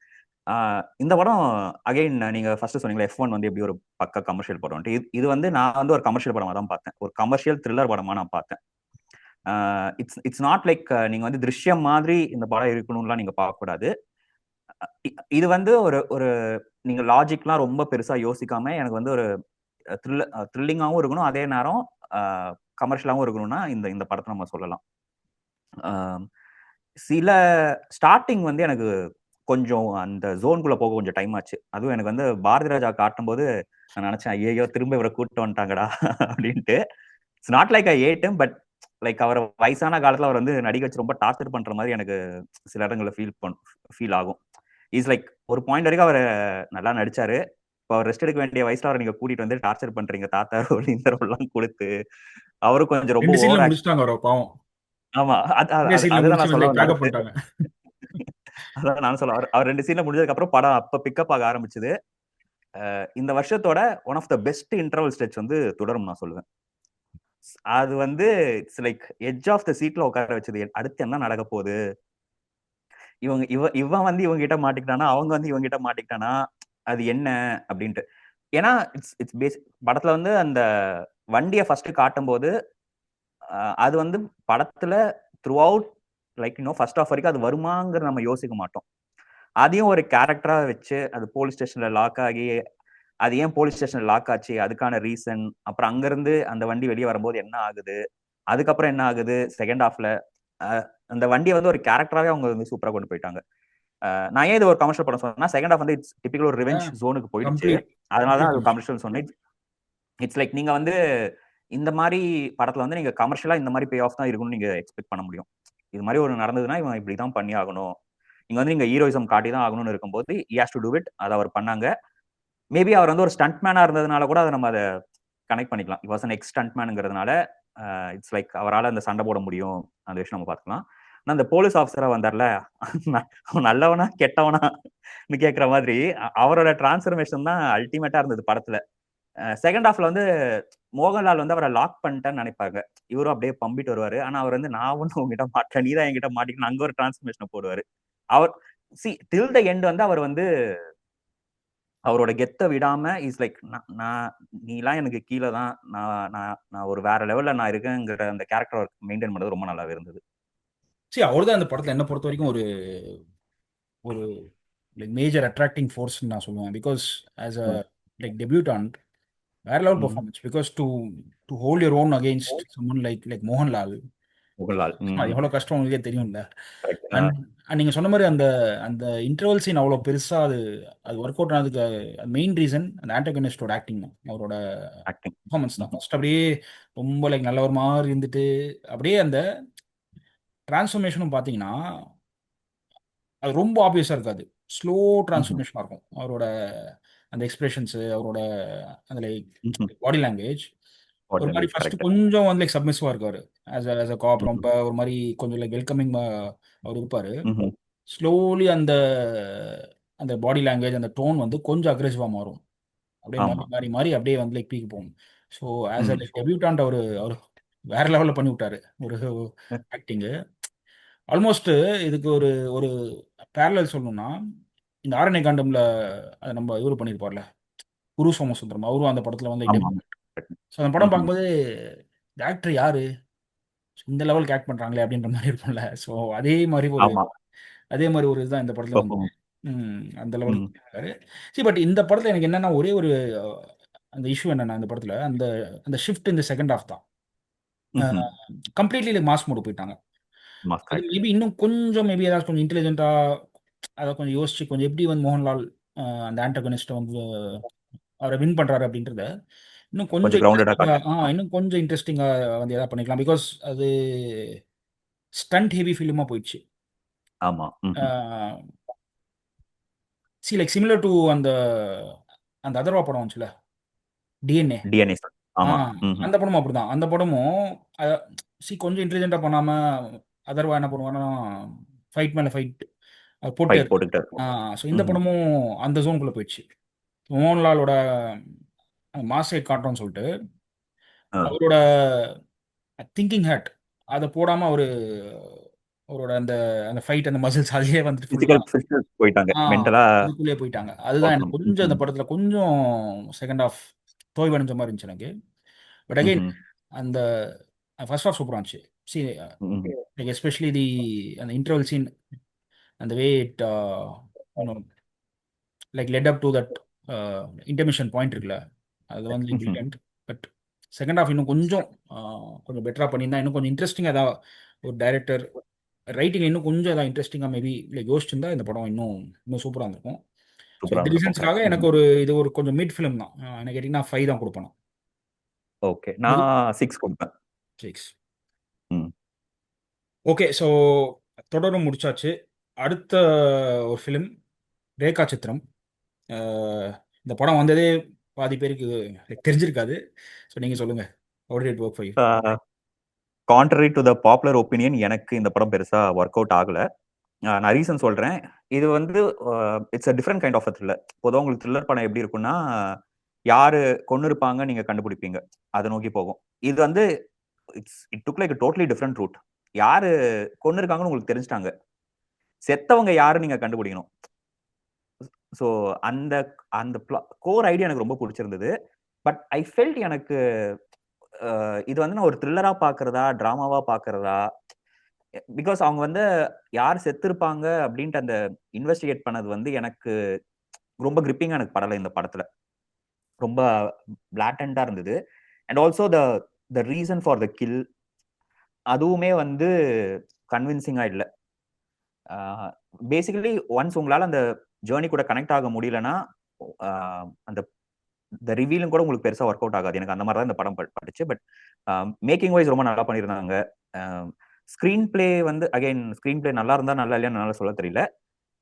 ஆ இந்த படம் அகைன் நீங்க ஃபர்ஸ்ட் சொன்னீங்களா F1 வந்து எப்படி ஒரு பக்கா கமர்ஷியல் படம்ன்ட்டு. இது வந்து நான் வந்து ஒரு கமர்ஷியல் படமா தான் பார்த்தேன். ஒரு கமர்ஷியல் த்ரில்லர் படமா நான் பார்த்தேன். இட்ஸ் இட்ஸ் நாட் லைக் நீங்க வந்து திருஷ்யம் மாதிரி இந்த படம் இருக்கணும்லாம் நீங்க பார்க்கக்கூடாது. இது வந்து ஒரு ஒரு நீங்க லாஜிக்லாம் ரொம்ப பெருசா யோசிக்காம எனக்கு வந்து ஒரு த்ரில்லிங்காவும் இருக்கணும். அதே நேரம் கமர்ஷியலாவும் இருக்கணும்னா இந்த இந்த படத்தை நம்ம சொல்லலாம். சில ஸ்டார்டிங் வந்து எனக்கு கொஞ்சம் அந்த ஜோனுக்குள்ள போக கொஞ்சம் டைம் ஆச்சு. அதுவும் எனக்கு வந்து பாரதி ராஜா காட்டும்போது நான் நினைச்சேன், ஐயோ திரும்ப இவரை கூட்டு வந்துட்டாங்கடா அப்படின்ட்டு. It's not like I hate him, but like அவர் வயசான காலத்துல அவர் வந்து நடிக்க வச்சு ரொம்ப டார்ச்சர் பண்ற மாதிரி எனக்கு சில இடங்கள்ல ஃபீல் ஆகும். இஸ் லைக் ஒரு பாயிண்ட் வரைக்கும் அவர் நல்லா நடிச்சாரு. இப்போ அவர் ரெஸ்ட் எடுக்க வேண்டிய வயசுல அவரை நீங்க கூட்டிட்டு வந்து டார்ச்சர் பண்றீங்க, தாத்தா ரோல் இந்த ரோல்லாம் கொடுத்து அவரும் கொஞ்சம் ரொம்ப 2 சீன்ல ஓவர். முடிச்சிட்டாங்க அவரை, பாவம். ஆமா, 2 சீன்ல அதுதான் முடிச்சு நான் சொல்ல லைக் வந்தேன் பேக்கப் அடுத்து. பண்ணிட்டாங்க. அதான் நான் சொல்ல அவர் 2 சீன்ல முடிஞ்சதுக்கு அப்புறம் படம் அப்ப பிக்கப் ஆக ஆரம்பிச்சது. இந்த வருஷத்தோட one of the best interval stretch வந்து தொடரும் நான் சொல்லுவேன். அது வந்து it's like edge of the சீட்ல உட்கார வச்சது. அடுத்து என்ன நடக்க போகுது, இவன் வந்து இவங்க கிட்ட மாட்டிக்கிட்டானா, அவங்க வந்து இவங்க கிட்ட மாட்டிக்கிட்டானா, அது என்ன அப்படின்ட்டு. ஏன்னா இட்ஸ் இட்ஸ் பேஸ் படத்துல வந்து அந்த வண்டியை ஃபர்ஸ்ட் காட்டும் போது அது வந்து படத்துல த்ரூ அவுட் லைக் இன்னும் ஃபர்ஸ்ட் ஆஃப் வரைக்கும் அது வருமாங்கிற நம்ம யோசிக்க மாட்டோம். அதையும் ஒரு கேரக்டரா வச்சு அது போலீஸ் ஸ்டேஷன்ல லாக் ஆகி அது ஏன் போலீஸ் ஸ்டேஷன்ல லாக் ஆச்சு, அதுக்கான ரீசன், அப்புறம் அங்கிருந்து அந்த வண்டி வெளியே வரும்போது என்ன ஆகுது, அதுக்கப்புறம் என்ன ஆகுது செகண்ட் ஹாஃப்ல, அந்த வண்டியை வந்து ஒரு கேரக்டராவே அவங்க வந்து சூப்பரா கொண்டு போயிட்டாங்க. நான் ஏன் இது ஒரு கமர்ஷியல் படம் சொன்னா செகண்ட் ஹாஃப் வந்து இட்ஸ் டிபிக்கல் ஒரு ரிவெஞ்ச் ஜோனுக்கு போயிடுச்சு. கம்ப்ளீட் அதனாலதான் கம்ப்ளீட் அது கமர்ஷியல். கமர்ஷியல் சொன்னேன். இட்ஸ் லைக் நீங்க வந்து இந்த மாதிரி படத்துல வந்து நீங்க கமர்ஷியலா இந்த மாதிரி பே ஆஃப் தான் இருக்கும்னு நீங்க எக்ஸ்பெக்ட் பண்ண முடியும். இது மாதிரி ஒரு நடந்ததுன்னா இவன் இப்படிதான் பண்ணி ஆகணும், நீங்க வந்து நீங்க ஹீரோயிசம் காட்டி தான் ஆகணும்னு இருக்கும்போது he has to do it. அதை அவர் பண்ணாங்க. மேபி அவர் வந்து ஒரு ஸ்டண்ட் மேனா இருந்ததுனால கூட அதை நம்ம அதை கனெக்ட் பண்ணிக்கலாம். வாஸ் அன் எக்ஸ் ஸ்டண்ட் மேனுங்கிறதுனால இட்ஸ் லைக் அவரால் அந்த சண்டை போட முடியும், அந்த விஷயம் நம்ம பார்த்துக்கலாம். ஆனா அந்த போலீஸ் ஆஃபீஸரா வந்தார்ல, அவன் நல்லவனா கெட்டவனா கேட்கிற மாதிரி அவரோட டிரான்ஸ்பர்மேஷன் தான் அல்டிமேட்டா இருந்தது படத்துல. செகண்ட் ஹாஃப்ல வந்து மோகன்லால் வந்து அவரை லாக் பண்ணிட்டேன்னு நினைப்பாங்க. இவரும் அப்படியே பம்பிட்டு வருவாரு. ஆனா அவர் வந்து நான் ஒன்னும் உங்ககிட்ட மாட்டேன், நீதான் என்கிட்ட மாட்டிக்கணும், அங்க ஒரு டிரான்ஸ்பர்மேஷன் போடுவாரு. அவர் டில் த எண்ட் வந்து அவர் வந்து அவரோட கெத்த விடாம இஸ் லைக் நான் நீலாம் எனக்கு கீழே தான், நான் நான் நான் ஒரு வேற லெவல்ல நான் இருக்கேங்கிற அந்த கேரக்டர் மெயின்டைன் பண்ணது ரொம்ப நல்லாவே இருந்தது. சரி, அவர் தான் அந்த படத்துல என்ன பொறுத்த வரைக்கும் ஒரு ஒரு லைக் மேஜர் அட்ராக்டிங் ஃபோர்ஸ் நான் சொல்லுவேன். பிகாஸ் ஆஸ் அ ம். லைக் டெபியூட்டான்ட் வேற லெவல் ம். Performance. Because to to hold your own against someone like like Mohanlal, முகலால். எவ்வளோ கஷ்டம் உங்களுக்கே தெரியும்ல. கரெக்ட். அண்ட் நீங்க சொன்ன மாதிரி அந்த அந்த இன்டர்வல் சீன் அவ்வளோ பெருசா அது அது ஒர்க் அவுட் ஆனதுக்கு மெயின் ரீசன் அந்த ஆண்டகனிஸ்டோட ஆக்டிங் தான், அவரோட ஆக்டிங். பெர்ஃபார்மன்ஸ் தான். ஃபர்ஸ்ட் அப்படியே ரொம்ப லைக் நல்ல ஒரு மாதிரி இருந்துட்டு அப்படியே அந்த டிரான்ஸ்ஃபர்மேஷனும் பார்த்தீங்கன்னா அது ரொம்ப ஆப்வியஸாக இருக்காது. ஸ்லோ டிரான்ஸ்ஃபர்மேஷனாக இருக்கும் அவரோட அந்த எக்ஸ்பிரஷன்ஸு, அவரோட அந்த லைக் பாடி லாங்குவேஜ். ஒரு மாதிரி ஃபர்ஸ்ட் கரெக்ட். கொஞ்சம் வந்து லைக் சப்மிசிவா இருக்காரு. ஆஸ் அ காப் ரொம்ப ஒரு மாதிரி கொஞ்சம் லைக் வெல்கமிங் அவர் இருப்பாரு. ஸ்லோலி அந்த அந்த பாடி லாங்குவேஜ் அந்த டோன் வந்து கொஞ்சம் அக்ரெசிவா மாறும். அப்படியே மாறி ஆமா. மாறி மாறி அப்படியே வந்து லைக் பீக் போகும். ஸோ ஆஸ் அ ம். லைக் டெபியூட்டான்ட் அவர் அவர் வேற லெவலில் பண்ணி விட்டாரு ஒரு ஆக்டிங்கு. ஆல்மோஸ்ட் இதுக்கு ஒரு ஒரு பேரலல் சொல்லணும்னா, இந்த ஆரண்ய காண்டம்ல அது நம்ம இவரு பண்ணியிருப்பார்ல, குரு சோமசுந்தரம். அவரும் அந்த படத்துல வந்து ஆமா. டெபியூட். ஸோ அந்த படம் ம்ஹ்ம். பார்க்கும்போது, இந்த ஆக்டர் யாரு? இந்த லெவலுக்கு ஆக்ட் பண்றாங்களே அப்படின்ற மாரி இருக்கும்ல. ஸோ ஆமா. அதே மாரி ஒரு இதுதான் இந்த படத்துலயும் வந்து. பெர்ஃபார்மன்ஸ். அந்த ம். லெவலுக்கு பண்ணியிருக்காரு. பட் இந்த படத்துல எனக்கு என்னன்னா, ஒரே ஒரு அந்த இஷ்யூ என்னன்னா, இந்த படத்துல அந்த அந்த ஷிஃப்ட் இந்த செகண்ட் ஹாஃப் தான். அ ம்ஹ்ம். கம்ப்ளீட்லி மாஸ் மோடு போயிட்டாங்க. ஆமா. அது கரெக்ட். மேபி இன்னும் கொஞ்சம் மேபி ஏதாவது கொஞ்சம் இன்டெலிஜென்ட்டா அத கொஞ்சம் யோசிச்சு கொஞ்சம் எப்படி வந்து மோகன்லால் அந்த ஆன்டகனிஸ்ட்ட வந்து அவர வின் பண்றாரு அப்படின்றத இன்னும் கொஞ்சம் கொஞ்சம் கிரவுண்டடா இன்ட்ரஸ்டிங்கா காட்டியிருக்கலாம். இன்னும் கொஞ்சம் இன்ட்ரஸ்டிங்கா வந்து எதாவது பண்ணிக்கலாம். பிகாஸ் அது ஸ்டண்ட் ஹெவி ஃபில்மா போயிடுச்சு. ஆமா. ம்ஹ்ம். அ லைக் சிமிலர் டூ அந்த அந்த அதர்வா படம் வந்துச்சுல்ல, டிஎன்ஏ. டிஎன்ஏ. ஆ ஆமா. ம்ஹ்ம். அந்த படமும் அப்படிதான். அந்த படமும் அ கொஞ்சம் இன்டெலிஜென்ட்டா பண்ணாம அதர்வா என்ன பண்ணுவான்னா, ஃபைட் மேல ஃபைட் போட்டே ஃபைட் இருப்பாரு. போட்டுக்கிட்டே இருக்கும். ஸோ இந்த ம்ஹ்ம். படமும் அந்த ஜோன்குள்ள போயிடுச்சு. மோகன்லாலோட மாஸ் சைட் காட்டுறோம்னு சொல்லிட்டு, ஆ. அவரோட திங்கிங் ஹேட் அத போடாம அவரோட அந்த அந்த ஃபைட் அந்த மசில்ஸ் அதிலேயே வந்துட்டு ஃபுல்லா பிசிக்கல் போயிட்டாங்க. ஆ மென்டலா அதுக்குள்ளேயே போயிட்டாங்க. அதுதான் எனக்கு தோற்றணும். கொஞ்சம் இந்த ம்ஹ்ம். படத்துல கொஞ்சம் செகண்ட் ஹாஃப் தோய்வடைஞ்ச மாரி இருந்துச்சு எனக்கு. பட் அகைன் ம்ஹ்ம். அந்த ஃபர்ஸ்ட் ஹாஃப் சூப்பரா இருந்துச்சு. சி ம். லைக் எஸ்பெஷலி அந்த இன்டர்வல் சீன் அந்த way it you know like let up to that intermission point இருக்குல்ல. அது வந்து ம்ஹ்ம். பிரில்லியன்ட். பட் செகண்ட் ஹாஃப் இன்னும் கொஞ்சம் கொஞ்சம் பெட்டரா பண்ணியிருந்தா இன்னும் கொஞ்சம் இன்ட்ரெஸ்டிங்கா ஏதாவது ஒரு டைரக்டர் ரைட்டிங் இன்னும் கொஞ்சம் ஏதாவது இன்ட்ரெஸ்டிங்கா மேபி லைக் யோசிச்சிருந்தா இந்த படம் இன்னும் இன்னும் சூப்பரா இருந்திருக்கும். ஸோ சூப்பரா இந்த இருந்திருக்கும். ரீசன்ஸ்க்காக கரெக்ட். எனக்கு ம்ஹ்ம். இது ஒரு கொஞ்சம் மிட் ஃபிலிம் தான். என்ன கேட்டீங்கன்னா 5 தான் குடுப்பேன் நான். ஓகே. உங்களுக்கு? நான் 6 குடுப்பேன். 6. ம். ஓகே. ஸோ தொடரும் முடிச்சாச்சு. அடுத்த ஒரு ஃபிலிம் ரேகா சித்ரம். அ இந்த படம் வந்ததே பாதி பேருக்கு தெரிஞ்சிருக்காது. ஸோ நீங்க சொல்லுங்க. How did it work for you? Ah contrary to the popular opinion எனக்கு இந்த படம் பெருசா வொர்க் அவுட் ஆகல. நான் ரீசன் சொல்றேன். இது வந்து it's a different kind of a thriller. பொதுவா உங்களுக்கு த்ரில்லர் படம் எப்படி இருக்கும்னா, யாரு கொன்னுருப்பாங்க நீங்க கண்டுபிடிப்பீங்க. அத நோக்கி போகும். இது வந்து it took like totally different route. யாரு கொன்னுருக்காங்கன்னு உங்களுக்கு தெரிஞ்சுட்டாங்க. செத்தவங்க யாருன்னு நீங்க கண்டுபிடிக்கணும். ஸோ அந்த அந்த கோர் ஐடியா எனக்கு ரொம்ப புடிச்சிருந்தது. பட் ஐ ஃபெல்ட் எனக்கு இது வந்து நான் ஒரு த்ரில்லரா பார்க்கிறதா, டிராமாவா பார்க்கிறதா? பிகாஸ் அவங்க வந்து யார் செத்திருப்பாங்க அப்படின்ட்டு அந்த இன்வெஸ்டிகேட் பண்ணது வந்து எனக்கு ரொம்ப கிரிப்பிங்கா எனக்கு படல இந்த படத்துல. ரொம்ப பிளாட்டன்ட்டா இருந்தது. And also the reason for the kill அதுவுமே வந்து கன்வின்சிங்கா இல்ல. ஆ பேசிக்கலி ஒன்ஸ் உங்களால அந்த ஜர்னி கூட கனெக்ட் ஆக முடியலன்னா, ஆ அந்த ரிவீலும் கூட உங்களுக்கு பெருசா வொர்க் அவுட் ஆகாது. எனக்கு அந்த மாரி தான் இந்த படம் பட்டுச்சு. பட் மேக்கிங் வைஸ் ரொம்ப நல்லா பண்ணியிருந்தாங்க. அ ஸ்க்ரீன் பிளே வந்து அகைன் ஸ்க்ரீன் பிளே நல்லா இருந்தா நல்லா இல்லையான்னு என்னால சொல்ல தெரியல.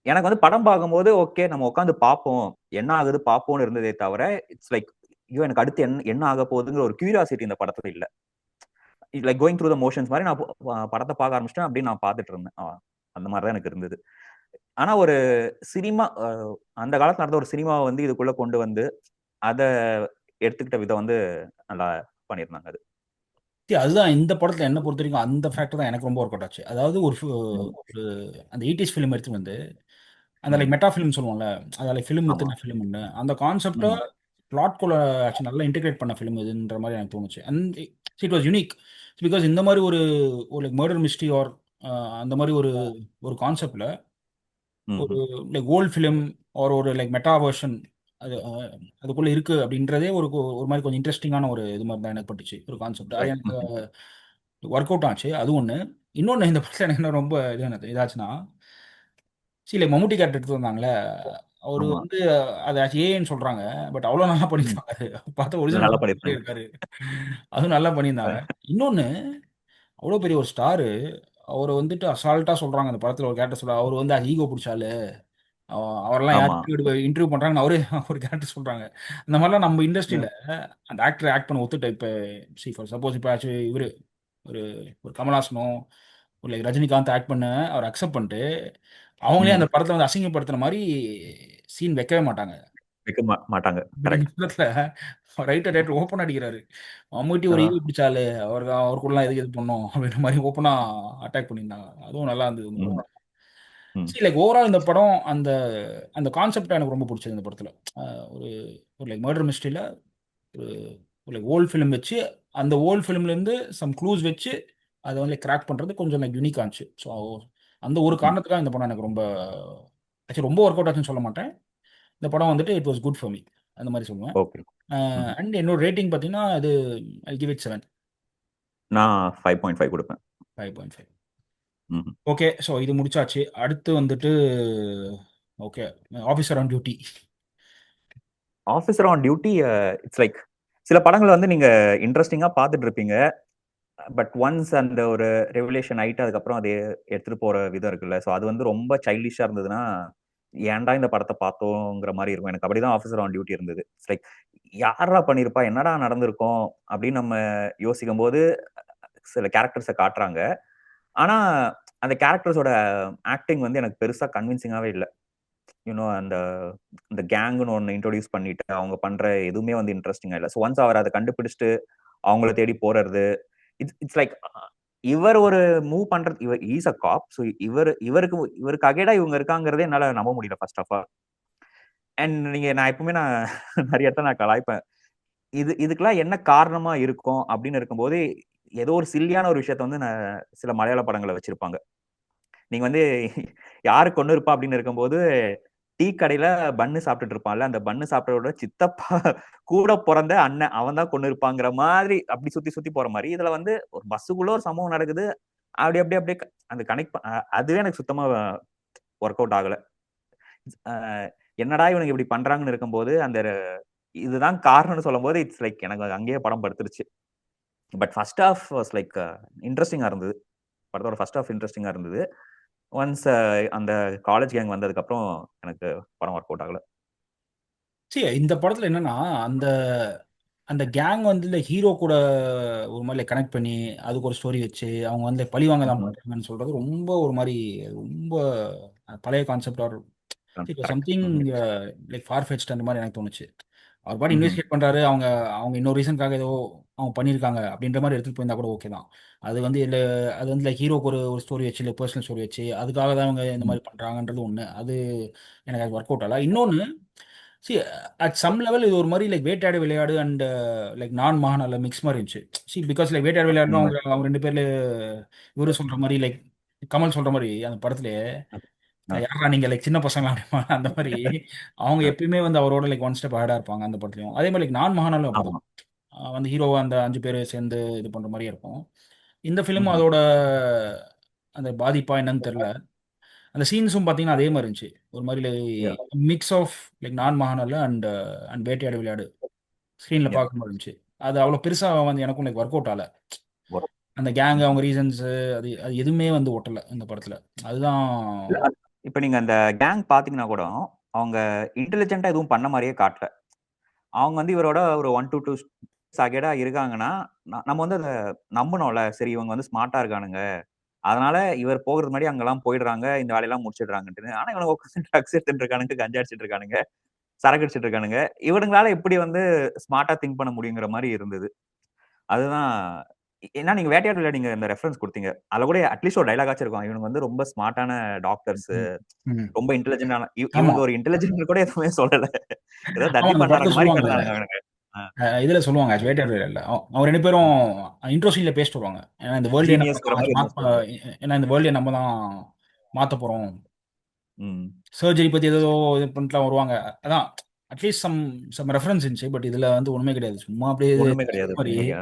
எனக்கு வந்து படம் பார்க்கும்போது ஓகே நம்ம உட்காந்து பார்ப்போம். என்ன ஆகுது பார்ப்போம்னு இருந்ததே தவிர, இட்ஸ் லைக் ஐயோ! எனக்கு அடுத்து என்ன ஆக போகுதுங்கிற ஒரு கியூரியாசிட்டி இந்த படத்துல இல்ல. Like going through the motions மாரி நான் படத்த பார்க்க ஆரம்பிச்சுட்டேன். அப்படியே நான் பார்த்துட்டு இருந்தேன். அந்த மாரி தான் எனக்கு இருந்தது. ஆனா ஒரு சினிமா அந்த காலத்துல நடந்த ஒரு சினிமாவ வந்து இதுக்குள்ள கொண்டு வந்து, அத எடுத்துக்கிட்ட விதம் வந்து நல்லா பண்ணியிருந்தாங்க அது. அதுதான் இந்த படத்துல என்ன பொறுத்தவரைக்கும் அந்த ஃபேக்டர் தான் எனக்கு ரொம்ப ஒர்க் அவுட் ஆச்சு. அதாவது ம். ஒரு அந்த 80ஸ் ஃபிலிம் எடுத்துட்டு வந்து அந்த லைக் ம். மெட்டா ஃபிலிம் சொல்லுவோம்ல. அத லைக் ஃபிலிம் ஆமா. வித்தின் அ ஃபிலிம்ன்னு. அந்த கான்செப்ட்ட ம். பிளாட்குள்ள ஆக்சுவலி நல்லா இன்டிகிரேட் பண்ண ஃபிலிம் இதுன்ற மாரி எனக்கு தோணுச்சு. And it was unique. Because இந்த மாரி ஒரு ஒரு லைக் மர்டர் மிஸ்ட்ரி ஆர் அந்த மாரி ஒரு ஒரு கான்செப்ட்ல ஒரு ம்ஹ்ம். லைக் ஓல்ட் ஃபிலிம் ஆர் ஒரு லைக் மெட்டா வெர்ஷன் அது அதுக்குள்ள இருக்கு அப்படின்றதே ஒரு மாரி கொஞ்சம் இன்ட்ரஸ்டிங்கான ஒரு இது மாரி தான் எனக்கு பட்டுச்சு. ஒரு கான்செப்ட். அது ரைட். எனக்கு ம்ஹ்ம். ஒர்க் அவுட் ஆச்சு. அது ஒண்ணு. இன்னொன்னு இந்த படத்துல எனக்கு என்ன ரொம்ப இதாச்சுன்னா, லைக் மம்முட்டி கேரக்டர் எடுத்து வந்தாங்கல்ல, அவரு ஆமா. வந்து அது ஏஐன்னு சொல்றாங்க. பட் அவ்வளோ நல்லா ம். பண்ணியிருந்தாங்க. பார்த்தா ஒரிஜினல் நல்லா மம்முட்டி மாரியே பண்ணியிருந்தாங்க. இருக்காரு. அதுவும் நல்லா பண்ணியிருந்தாங்க. இன்னொன்னு அவ்வளோ பெரிய ஒரு ஸ்டாரு, அவர வந்துட்டு அசால்ட்டா சொல்றாங்க. அந்த படத்துல ஒரு கேரக்டர் சொல்றாரு. அவரு வந்து ஈகோ புடிச்ச ஆளு. அவரெல்லாம் யார் ஆமா. இன்டர்வியூ பண்றாங்கன்னு அவரே ஒரு கேரக்டர் சொல்றாங்க. அந்த மாரிலாம் நம்ம இண்டஸ்ட்ரியில ம். அந்த ஆக்டர் ஆக்ட் பண்ண ஒத்துட்டு இப்ப ஃபார் சப்போஸ் இப்ப இவரு ஒரு ஒரு கமல்ஹாசனோ, ஒரு லைக் ரஜினிகாந்த் ஆக்ட் பண்ண அவர அக்செப்ட் பண்ணிட்டு, அவங்களே ம். அந்த படத்துல வந்து அசிங்கப்படுத்துன மாரி சீன் வைக்கவே மாட்டாங்க. வைக்க மாட்டாங்க. இப்ப இந்த கரெக்ட். படத்துல ரைட்டர் டைரக்டர் ஓப்பனா அடிக்கிறாரு. மம்முட்டி ஒரு ஈவு பிடிச்ச ஆளு. அவருக்குள்ளலாம் எதுக்கு இது பண்ணணும் அப்படின்ற மாரி ஓப்பனா அட்டாக் பண்ணியிருந்தாங்க. அதுவும் நல்லா இருந்தது இந்த ம். படம். ம். லைக் ஓவரால் இந்த படம் அந்த அந்த கான்செப்ட் எனக்கு ரொம்ப பிடிச்சது இந்த படத்துல. அ ஒரு ஒரு லைக் மர்டர் மிஸ்ட்ரியில ஒரு லைக் ஓல்ட் ஃபிலிம் வச்சு, அந்த ஓல்ட் ஃபிலிம்லேருந்து சம் க்ளூஸ் வச்சு அத வந்து கிராக் பண்றது கொஞ்சம் லைக் யூனிக்கா இருந்துச்சு. ஸோ அந்த ஒரு ம். காரணத்துக்காக இந்த படம் எனக்கு ரொம்ப ஆக்சுவலி ரொம்ப ஒர்க் அவுட் ஆச்சுன்னு சொல்ல மாட்டேன். இந்த படம் வந்துட்டு it was good for me. அந்த மாரி சொல்லுவேன். ஓகே. ம். அண்ட் என்னோட ரேட்டிங் பார்த்தீங்கன்னா, இது ஐ கிவ் இட் 7. நான் 5.5 குடுப்பேன். 5.5. ம். ஓகே. ஸோ இது முடிச்சாச்சு. அடுத்து வந்துட்டு okay. Officer on duty. Officer on duty it's like சில படங்கள வந்து நீங்க இன்ட்ரஸ்டிங்கா பார்த்துட்டு இருப்பீங்க. பட் ஒன்ஸ் அந்த ஒரு ரெவலேஷன் ஆயிட்டு அதுக்கப்புறம் அதை எடுத்துட்டு போற விதம் இருக்குல்ல. ஸோ அது வந்து ரொம்ப சைல்டிஷா இருந்ததுன்னா, ஏன்டா இந்த படத்த பார்த்தோங்கிற மாரி இருக்கும். எனக்கு அப்படிதான் ஆஃபீசர் ஆன் டியூட்டி இருந்தது. இட்ஸ் லைக் யார்றா பண்ணியிருப்பா? என்னடா நடந்திருக்கும்? அப்படின்னு நம்ம யோசிக்கும்போது சில கேரக்டர்ஸ காட்டுறாங்க. ஆனா அந்த கேரக்டர்ஸோட ஆக்டிங் வந்து எனக்கு பெருசா கன்வின்சிங்காவே இல்ல. அந்த இந்த கேங்ன்னு ஒண்ணு இன்ட்ரோடியூஸ் பண்ணிட்டு, அவங்க பண்ற எதுவுமே வந்து இன்ட்ரஸ்டிங்கா இல்ல. ஸோ ஒன்ஸ் அவர் அத கண்டுபிடிச்சுட்டு, அவங்கள தேடி போறது, இட்ஸ் லைக் இவர் ஒரு மூவ் பண்றது இஸ் அ காப். ஸோ இவருக்கு அகைடா இவங்க இருக்காங்கிறதே என்னால நம்ப முடியல ஃபர்ஸ்ட் ஆஃப் ஆல். அண்ட் நான் எப்பவுமே நெறைய இடத்துல நான் கலாய்ப்பேன். இதுக்கெல்லாம் என்ன காரணமா இருக்கும் அப்படின்னு இருக்கும்போது, ஏதோ ஒரு சில்லியான ஒரு விஷயத்த வந்து சில மலையாள படங்கள்ல வச்சிருப்பாங்க. நீங்க வந்து யாரு கொன்னு இருப்பா அப்படின்னு இருக்கும்போது, டீ கடையில பன்னு சாப்பிட்டுட்டு இருப்பான்ல, அந்த பன்னு சாப்பிட்டவரோட சித்தப்பா கூட பொறந்த அண்ணன். அவன் தான் கொன்னு இருப்பாங்கிற மாதிரி அப்படி சுத்தி சுத்தி போற மாரி. இதுல வந்து ஒரு பஸ்ஸுக்குள்ள ஒரு சம்பவம் நடக்குது. அப்படியே அந்த கனெக்ட் அதுவே எனக்கு சுத்தமா ஒர்க் அவுட் ஆகல. அ என்னடா இவனுங்க இப்படி பண்றாங்கன்னு இருக்கும்போது, இதுதான் காரணம்னு சொல்லும்போது, இட்ஸ் லைக் எனக்கு அங்கேயே படம் படுத்துருச்சு. But first half was like இன்ட்ரஸ்டிங்கா இருந்தது. படத்தோட ஃபர்ஸ்ட் ஹால்ஃப் இன்ட்ரஸ்டிங்கா இருந்தது. ஒன்ஸ் அந்த காலேஜ் கேங் வந்ததுக்கப்புறம் எனக்கு படம் ஒர்க் அவுட் ஆகல. இந்த படத்துல என்னன்னா, அந்த அந்த கேங் வந்து இந்த ஹீரோ கூட ஒரு மாரி லைக் கனெக்ட் பண்ணி, அதுக்கு ஒரு ஸ்டோரி வச்சு, அவங்க வந்து பழிவாங்க தான் ம்ஹ்ம். பண்றாங்கன்னு சொல்றது ரொம்ப ஒரு மாரி ரொம்ப பழைய கான்செப்ட் ஆர் கரெக்ட். சம்திங் ம்ஹ்ம். லைக் ஃபார் ஃபெச்ட் அந்த மாரி எனக்கு தோணுச்சு. அவர் பாட்டு ம்ஹ்ம். இன்வெஸ்டிகேட் பண்றாரு. அவங்க அவங்க இன்னொரு ரீசனுக்காக ஏதோ அவங்க பண்ணியிருக்காங்க அப்படின்ற மாரி எடுத்துட்டு போயிருந்தா கூட ஓகே தான். அது வந்து இல்ல அது வந்து லைக் ஹீரோக்கு ஒரு ஒரு ஸ்டோரி வச்சு, இல்ல பெர்சனல் ஸ்டோரி வச்சு, அதுக்காக தான் அவங்க இந்த ம். மாரி பண்றாங்கன்றது ஒண்ணு. அது எனக்கு அது ஒர்க் அவுட் ஆகல. இன்னொன்னு சி அட் சம் லெவல் இது ஒரு மாரி லைக் வேட்டையாடு விளையாடு அண்ட் லைக் நான் மகாநல்ல மிக்ஸ் மாரி இருந்துச்சு. பிகாஸ் லைக் வேட்டையாடு விளையாடுனா உண்ம. அவங்க அவங்க 2 பேர்ல இவரு சொல்ற மாரி லைக் கமல் சொல்ற மாரி அந்த படத்திலேயே அ. யார்ரா நீங்க லைக் சின்ன பசங்களா அப்படிம்பாங்க. அந்த மாரி அவங்க அ. எப்பயுமே வந்து அவரோட லைக் ஒன் ஸ்டெப் அஹெடா இருப்பாங்க அந்த படத்துலயும். அதே மாரி லைக் நான் மகானாலும் அப்படிதான். ஆமா. வந்து ஹீரோவா அந்த 5 பேரு சேர்ந்து இது பண்ற மாரியே இருக்கும். இந்த ஃபிலிம் ம்ஹ்ம். அதோட அந்த பாதிப்பா என்னன்னு தெரியல. அந்த சீன்ஸும் பார்த்தீங்கன்னா அதே மாரி இருந்துச்சு. ஒரு மாரி yeah! Like mix of like நான் மகாநல்ல அண்ட் அண்ட் வேட்டையாடு விளையாடு ஸ்க்ரீன்ல யாஹ்! பார்க்குற மாரி இருந்துச்சு. அது அவ்வளோ பெருசா வந்து எனக்கும் லைக் ஒர்க் அவுட் ஆகல. ஒரு அந்த கேங் ம்ஹ்ம். அவங்க ரீசன்ஸ் அது அது எதுவுமே வந்து ஒட்டல இந்த படத்துல. அதுதான் இல்ல இப்ப நீங்க அந்த கேங் பார்த்தீங்கன்னா கூட, அவங்க இன்டெலிஜென்ட்டா எதுவும் பண்ண மாரியே காட்டல. அவங்க வந்து இவரோட ஒரு 1 டூ 2 அஹெடா இருக்காங்கன்னா, நம்ம வந்து அத நம்புனோம்ல. சரி இவங்க வந்து ஸ்மார்ட்டா இருக்கானுங்க. அதனால இவர் போகறதுக்கு முன்னாடி அங்கலாம் போயிடுறாங்க. இந்த வேலையெல்லாம் முடிச்சிடுறாங்கன்ட்டுன்னு. ஆனா இவனுங்க உட்கார்ந்து ட்ரக்ஸ் எடுத்துட்டு இருக்கானுங்க, கஞ்சா அடிச்சிட்டு இருக்கானுங்க, சரக்கு அடிச்சிட்டு இருக்கானுங்க. இவனுங்களால எப்படி வந்து ஸ்மார்ட்டா திங்க் பண்ண முடியுங்கிற மாரி இருந்தது. அதுதான் ஏன்னா நீங்க வேட்டையாடு விளையாடு நீங்க இந்த ரெஃபரன்ஸ் குடுத்தீங்க. அதுல கூட அட்லீஸ்ட் ஒரு டயலாக் ஆச்சும் இருக்கும். இவனுங்க வந்து ரொம்ப ஸ்மார்ட்டான டாக்டர்ஸ், ம். ம். ரொம்ப இன்டெலிஜென்ட்டான ஆமா. இவனுங்க ஒரு இன்டெலிஜென்ட்ன்னு கூட எதுவுமே சொல்லல. ஏதோ ஆமா தத்தி அந்த படத்துல பண்ணானுங்க மாரி சொல்லுவாங்க. காட்டுனானுங்க அவனுங்க. அ. இதுல சொல்லுவாங்க வேட்டையாடு விளையாடுல. அவங்க 2 பேரும் இன்ட்ரோ சீன்ல பேசிட்டு வருவாங்க. ஏன்னா இந்த வேர்ல்டே நம்ம ஜீனியஸ்ங்கிற தான் மாரி என்னமோ சொல்லுவாங்க. ஏன்னா இந்த வேர்ல்டே நம்ம தான் மாத்த போறோம். ம். சர்ஜரி பத்தி ஏதேதோ இது பண்ணிட்டுலாம் வருவாங்க. அதான் அட்லீஸ்ட் சம் சம் ரெஃபரன்ஸ் இருந்துச்சு. பட் இதுல வந்து ஒண்ணுமே கிடையாது. சும்மா அப்படியே ஒண்ணுமே சொன்ன கிடையாது. மாரி யா.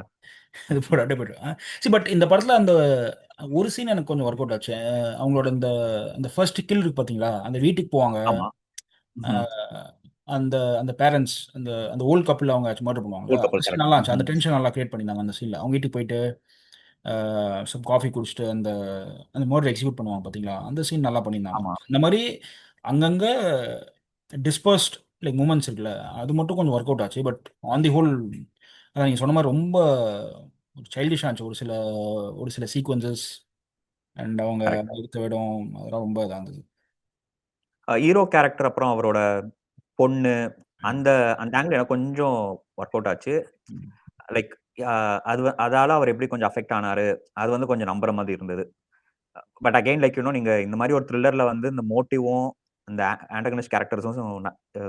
இது போட்டு அப்படியே போயிட்டு பட் இந்த படத்துல அந்த ஒரு சீன் எனக்கு கொஞ்சம் ஒர்க் அவுட் ஆச்சு. அவங்களோட இந்த அந்த ஃபர்ஸ்ட் கில் இருக்கு பாத்தீங்களா? அந்த வீட்டுக்கு போவாங்க. ஆமா. அ ம்ஹ்ம். அந்த அந்த பேரண்ட்ஸ் அந்த அந்த ஓல்ட் கப்பிள் அவங்க மர்டர் பண்ணுவாங்கல்ல. கூல் அந்த கப்பல் சீன் கரெக்ட். நல்லா இருந்துச்சு. அந்த ம். டென்ஷன் நல்லா கிரியேட் பண்ணியிருந்தாங்க அந்த சீன்ல. அவங்க வீட்டுக்கு போயிட்டு சம் காஃபி குடிச்சிட்டு அந்த அந்த மர்டர் எக்ஸிக்யூட் பண்ணுவாங்க பார்த்தீங்களா? அந்த சீன் நல்லா பண்ணியிருந்தாங்க. ஆமா. இந்த மாரி அங்கங்க டிஸ்பர்ஸ்ட் லைக் மூமெண்ட்ஸ் இருக்குல்ல, அது மட்டும் கொஞ்சம் ஒர்க் அவுட் ஆச்சு. பட் ஆன் தி ஹோல் அதான் நீங்க சொன்ன மாரி ரொம்ப ஒரு சைல்டிஷா இருந்துச்சு. ஒரு சில சீக்வென்சஸ் அண்ட் அவங்க கரெக்ட். எடுத்த இடம் அதெல்லாம் ரொம்ப இதா இருந்தது. ஹீரோ கேரக்டர் அப்புறம் அவரோட பொண்ணு, அந்த அந்த ஆங்கிள் எனக்கு கொஞ்சம் ஒர்க் அவுட் ஆச்சு. ம். லைக் அதால அவர் எப்படி கொஞ்சம் அஃபெக்ட் ஆனாரு, அது வந்து கொஞ்சம் நம்புற மாதிரி இருந்தது. பட் அகைன் லைக் நீங்க இந்த மாதிரி ஒரு த்ரில்லர்ல வந்து இந்த மோட்டிவும் இந்த ஆண்டகனிஸ்ட் கேரக்டர்ஸும்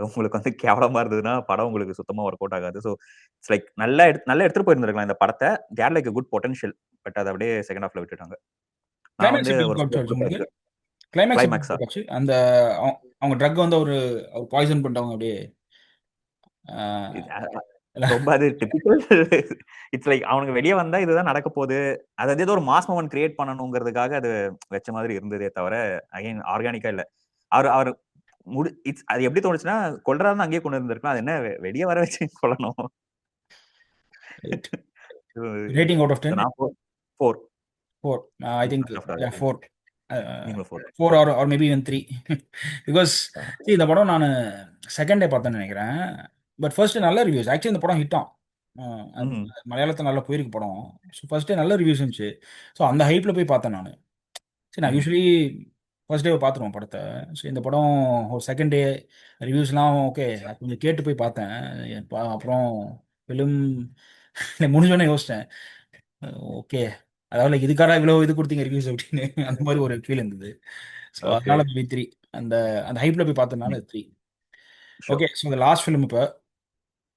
உங்களுக்கு வந்து கேவலமா இருந்ததுன்னா படம் உங்களுக்கு சுத்தமா ஒர்க் அவுட் ஆகாது. ஸோ இட்ஸ் லைக் நல்லா எடுத்துட்டு போயிருந்திருக்கலாம் இந்த படத்தை. தேர் லைக் குட் பொட்டன்ஷியல். பட் அதை அப்படியே செகண்ட் ஹாஃப்ல விட்டுட்டாங்க. நான் கிளைமேக்ஸ் வந்து எப்படி ஒரு ஒர்க் அவுட் 4 ஆச்சு உங்களுக்கு? கொடுக்குறேன். கிளைமேக்ஸ் எப்படி கிளைமேக்ஸா? ஒர்க் ஆச்சு? அந்த அவங்க ட்ரக் வந்து ஒரு பாய்சன் பண்ணிட்டவங்க அப்படியே. ரொம்ப அது டிபிக்கல். இட்ஸ் லைக் அவனுக்கு வெளியே வந்தா இதுதான் நடக்க போகுது. அது ஏதோ ஒரு மாஸ் மூமெண்ட் கிரியேட் பண்ணணுங்கிறதுக்காக அது வச்ச மாதிரி இருந்ததே தவிர அகைன் ஆர்கானிக்கா இல்ல. அவர் அவர் இட்ஸ் அது எப்படி தோணுச்சுன்னா கொல்றாருன்னு அங்கேயே கொண்டு இருந்திருக்கலாம். அது என்ன வெளியே வர வச்சு கொல்லணும். Rating out of 10? நான் 4. 4. I think, yeah, 4. நீங்களும் 4. 4 or maybe even 3. Because see இந்த படம் நான் செகண்ட் டே பார்த்தேன்னு நினைக்கிறேன். பட் ஃபர்ஸ்ட் நல்ல ரிவ்யூஸ். ஆக்சுவலி இந்த படம் ஹிட் ஆம். மலையாளத்தில் நல்லா போயிருக்கு படம். ஸோ ஃபர்ஸ்ட் டே நல்ல ரிவ்யூஸ் இருந்துச்சு. ஸோ அந்த ஹைப்பில் போய் பார்த்தேன் நான். சரி, நான் யூஸ்வலி ஃபர்ஸ்ட் டே பார்த்துருவோம் படத்தை. ஸோ இந்த படம் ஒரு செகண்ட் டே ரிவ்யூஸ்லாம் ஓகே கொஞ்சம் கேட்டு போய் பார்த்தேன். அப்புறம் ஃபிலிம் முடிஞ்சோடனே யோசித்தேன், ஓகே அதாவது like இதுக்காக இவ்வளோ இது கொடுத்தீங்க ரிவ்யூஸ் அப்படின்னு அந்த மாதிரி ஒரு ஃபீல் இருந்தது. So okay. அதனால மேபி 3. அந்த அந்த ஹைப்பில் போய் பார்த்ததுனால 3. ஷூர். ஓகே, ஸோ இந்த லாஸ்ட் ஃபிலிம் இப்போ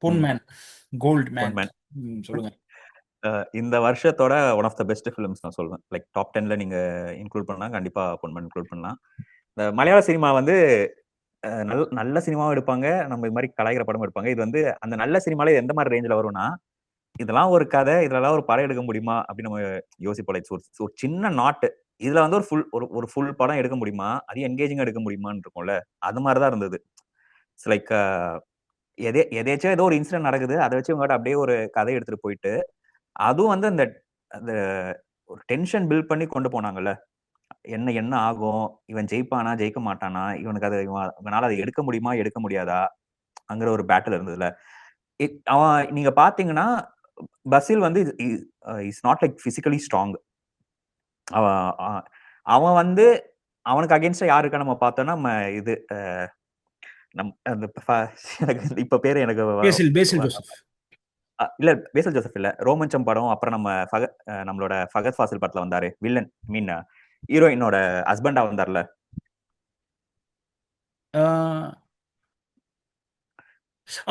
Ponman, gold man. Ponman. சொல்லுங்க. இந்த வருஷத்தோட one of the best films நான் சொல்வேன். லைக் டாப் 10ல நீங்க இன்க்ளூட் பண்ணா கண்டிப்பா பொன்மேன் இன்க்ளூட் பண்ணலாம். இந்த மலையாள சினிமா வந்து நல்ல நல்ல சினிமாவும் எடுப்பாங்க, நம்ம இது மாதிரி கலாய்க்கிற படமும் எடுப்பாங்க. இது வந்து அந்த நல்ல சினிமால எந்த மாதிரி ரேஞ்சில் வரும்னா, இதெல்லாம் ஒரு கதை, இதெல்லாம் ஒரு படம் எடுக்க முடியுமா அப்படின்னு நம்ம யோசிப்போம். லைக் ஒரு சின்ன நாட்டு இதுல வந்து ஒரு ஃபுல் படம் எடுக்க முடியுமா, அது என்கேஜிங்கா எடுக்க முடியுமான்னு இருக்கும்ல, அது மாதிரி தான் இருந்தது. லைக் எதேச்சும் ஏதோ ஒரு இன்சிடென்ட் நடக்குது, அதை வச்சு உங்கள்கிட்ட அப்படியே ஒரு கதை எடுத்துட்டு போயிட்டு, அதுவும் வந்து அந்த அந்த ஒரு டென்ஷன் பில்ட் பண்ணி கொண்டு போனாங்கல்ல. என்ன என்ன ஆகும், இவன் ஜெயிப்பானா ஜெயிக்க மாட்டானா, இவனுக்கு அதை இவனால அதை எடுக்க முடியுமா எடுக்க முடியாதா அங்கிற ஒரு பேட்டில் இருந்ததுல. அவன் நீங்க பாத்தீங்கன்னா பசில் வந்து is not like physically strong. அவன் அவன் வந்து அவனுக்கு அகேன்ஸ்டா யாரு இருக்கா நம்ம பார்த்தோம்னா நம்ம இது அந்த எனக்கு இப்ப பேரு எனக்கு பேசில் ஜோசப். இல்ல பேசல் ஜோசப் இல்ல, ரோமஞ்சம் படம். அப்புறம் நம்மளோட ஃபகத் ஃபாசில் படத்துல வந்தாரு வில்லன், மீன் ஹீரோயினோட ஹஸ்பண்டா வந்தார்ல.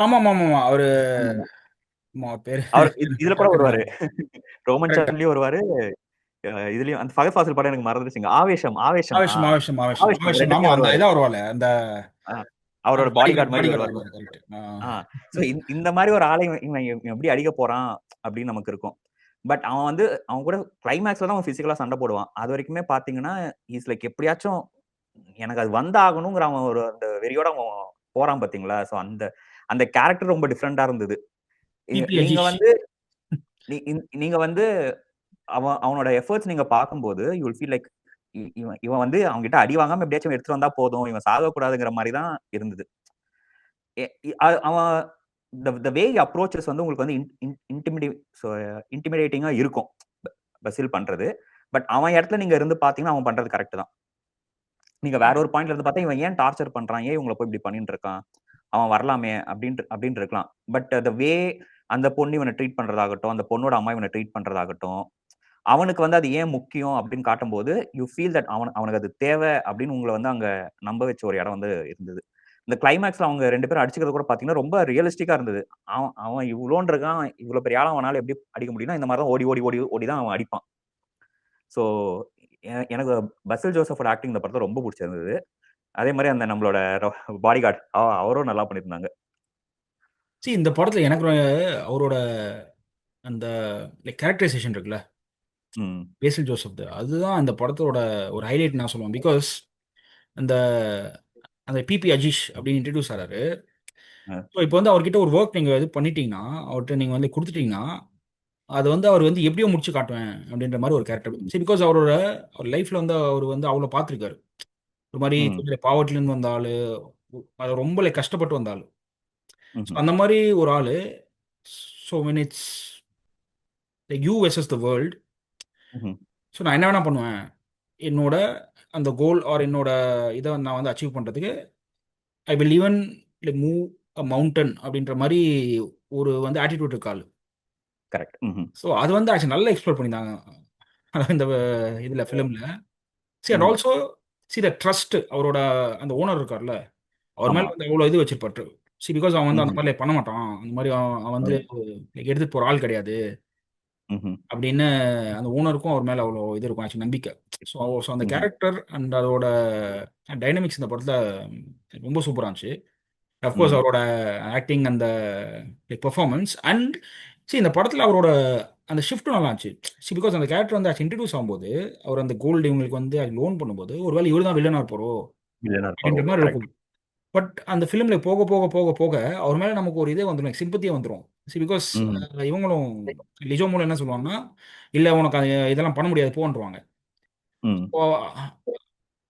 ஆமா ஆமா ஆமா அவரு பேரு அவர் இதுல கூட டக்குனு வருவாரு. ரோமன்சான்லயும் வருவாரு. இதுலயும் அந்த ஃபகத் ஃபாசில் படம் எனக்கு மறந்துருச்சுங்க. ஆவேஷம் ஆவேஷம் ஆவேஷம் ஆவேஷம் ஆவேஷம் ஆவேஷம் ஆவேஷம் ஆமா ரெண்டுலயும் அந்த வருவாரு. இதா வருவாள் அந்த அவரோட பாடி கார்டு மாதிரி பாடிகார்டு வருவாரு. வருவார். கரெக்ட். சோ இந்த மாதிரி ஒரு ஆளை இவன் எப்படி அடிக்க போறான் அப்படின்னு நமக்கு இருக்கும். பட் அவன் வந்து அவன் கூட கிளைமேக்ஸ்ல தான் அவன் பிசிக்கலா சண்டை போடுவான். அது வரைக்குமே பாத்தீங்கன்னா இஸ் லைக் எப்படியாச்சும் எனக்கு அது வந்தாகணுங்கிற அவன் ஒரு அந்த வெறியோட அவன் போறான் பாத்தீங்களா. சோ அந்த அந்த கேரக்டர் ரொம்ப டிஃப்ரெண்டா இருந்தது. பிபி நீங்க அஜீஷ். வந்து நீங்க வந்து அவனோட எஃபர்ட்ஸ் நீங்க பார்க்கும்போது யூ வில் ஃபீல் லைக் இவன் இவன் வந்து அவங்க கிட்ட அடி வாங்காம எப்படியாச்சும் எடுத்துட்டு வந்தா போதும், இவன் சாகக்கூடாதுங்கிற மாதிரி தான் இருந்தது. அவன் த வே அப்ரோச்சஸ் வந்து உங்களுக்கு வந்து இன்டிமிடேட்டிங்கா இருக்கும் பசில் பண்றது. பட் அவன் இடத்துல நீங்க இருந்து பாத்தீங்கன்னா அவன் பண்றது கரெக்ட் தான். நீங்க வேற ஒரு பாயிண்ட்ல இருந்து பார்த்தா இவன் ஏன் டார்ச்சர் பண்றான், ஏன் இவங்களை போய் இப்படி பண்ணிட்டு இருக்கான், அவன் வரலாமே அப்படின்னு இருக்கலாம். பட் த வே அந்த பொண்ணு இவனை ட்ரீட் பண்றதாகட்டும், அந்த பொண்ணோட அம்மா இவனை ட்ரீட் பண்றதாகட்டும், அவனுக்கு வந்து அது ஏன் முக்கியம் அப்படின்னு காட்டும்போது யூ ஃபீல் தட் அவனுக்கு அது தேவை அப்படின்னு உங்களை வந்து அங்க நம்ப வச்ச ஒரு இடம் வந்து இருந்தது. இந்த கிளைமேக்ஸ்ல அவங்க 2 பேரும் அடிச்சுக்கிறது கூட பாத்தீங்கன்னா ரொம்ப ரியலிஸ்டிக்கா இருந்தது. அவன் அவன் இவ்வளோன்னு இருக்கான், இவ்வளவு பெரிய ஆளா அவனால எப்படி அடிக்க முடியும்னா இந்த மாதிரி தான் ஓடி ஓடி ஓடி ஓடி தான் அவன் அடிப்பான். ஸோ எனக்கு பசில் ஜோசஃபோட ஆக்டிங் இந்த படத்தை ரொம்ப பிடிச்சிருந்தது. அதே மாதிரி அந்த நம்மளோட பாடி கார்டு அவரும் நல்லா பண்ணியிருந்தாங்க. இந்த படத்துல எனக்கு அவரோட அந்த லைக் கேரக்டரைசேஷன் இருக்குல்ல, பேசில் ஜோசப், அதுதான் அந்த படத்தோட ஒரு ஹைலைட் நான் சொல்லுவேன். பிகாஸ் அந்த அந்த பிபி அஜீஷ் அப்படின்னு இன்ட்ரடியூஸ் ஆகிறாரு. ஸோ இப்போ வந்து அவர்கிட்ட ஒரு ஒர்க் நீங்கள் இது பண்ணிட்டீங்கன்னா, அவர்கிட்ட நீங்கள் வந்து கொடுத்துட்டீங்கன்னா, அது வந்து அவர் வந்து எப்படியோ முடிச்சு காட்டுவேன் அப்படின்ற மாதிரி ஒரு கேரக்டர். சரி, பிகாஸ் அவரோட லைஃப்ல வந்து அவர் வந்து அவ்வளோ பார்த்துருக்காரு. ஒரு மாதிரி கொஞ்சம் பாவர்ட்டிலேருந்து வந்த ஆள், அது ரொம்ப கஷ்டப்பட்டு வந்த ஆள். ஸோ அந்த மாதிரி ஒரு ஆள். So when it's you versus the world, so நான் என்ன வேணா பண்ணுவேன். என்னோட அந்த கோல் ஆர் என்னோட இதை நான் வந்து அச்சீவ் பண்ணுறதுக்கு I will even like move mountain அப்படின்ற மாதிரி ஒரு வந்து ஆட்டிடியூட் இருக்காள். கரெக்ட். ஸோ அது வந்து ஆக்சுவலி நல்லா எக்ஸ்ப்ளோர் பண்ணியிருந்தாங்க அதாவது இந்த இதில் ஃபிலிமில். சி அண்ட் ம். ஆல்சோ சி த ட்ரஸ்ட் அவரோட அந்த ஓனர் இருக்கார்ல, அவர் மேலே ஆமா. வந்து அவ்வளோ இது வச்சிருப்பாரு. சி பிகாஸ் அவன் வந்து அந்த ம்ஹ்ம். மாதிரி பண்ண மாட்டான், அந்த மாதிரி அவன் வந்து ம். எடுத்துட்டு போகிற ஆள் கிடையாது ம்ஹ்ம். அப்படின்னு அந்த ஓனருக்கும் அவர் மேலே அவ்வளோ இது இருக்கும் ஆக்சுவலி நம்பிக்கை. ஸோ அந்த ம்ஹ்ம். கேரக்டர் அண்ட் அதோட டைனமிக்ஸ் இந்த படத்தில் ரொம்ப சூப்பராக இருந்துச்சு. அஃப்கோர்ஸ் ம். அவரோட ஆக்டிங் அந்த பெர்ஃபார்மன்ஸ் அண்ட் சி இந்த படத்தில் அவரோட அந்த ஷிஃப்ட்டும் நல்லா இருந்துச்சு. சி பிகாஸ் அந்த கேரக்டர் வந்து ஆக்சுவலி இன்ட்ரடியூஸ் ஆகும்போது அவர் அந்த கோல்டு இவங்களுக்கு வந்து லோன் பண்ணும்போது ஒருவேளை இவர் தான் வில்லனா போகிறோம் வில்லனா அப்படின்ற இருப்பாரோ? மாதிரி கரெக்ட். இருக்கும். பட் அந்த ஃபிலிம்ல போக போக போக போக அவர் மேலே நமக்கு ஒரு இதே வந்துடும், சிம்பத்தியே வந்துடும். சி பிகாஸ் ம். இவங்களும் லிஜோ மூலம் என்ன சொல்லுவாங்கன்னா, இல்லை உனக்கு அது இதெல்லாம் பண்ண முடியாது போன்றுவாங்க. ம்.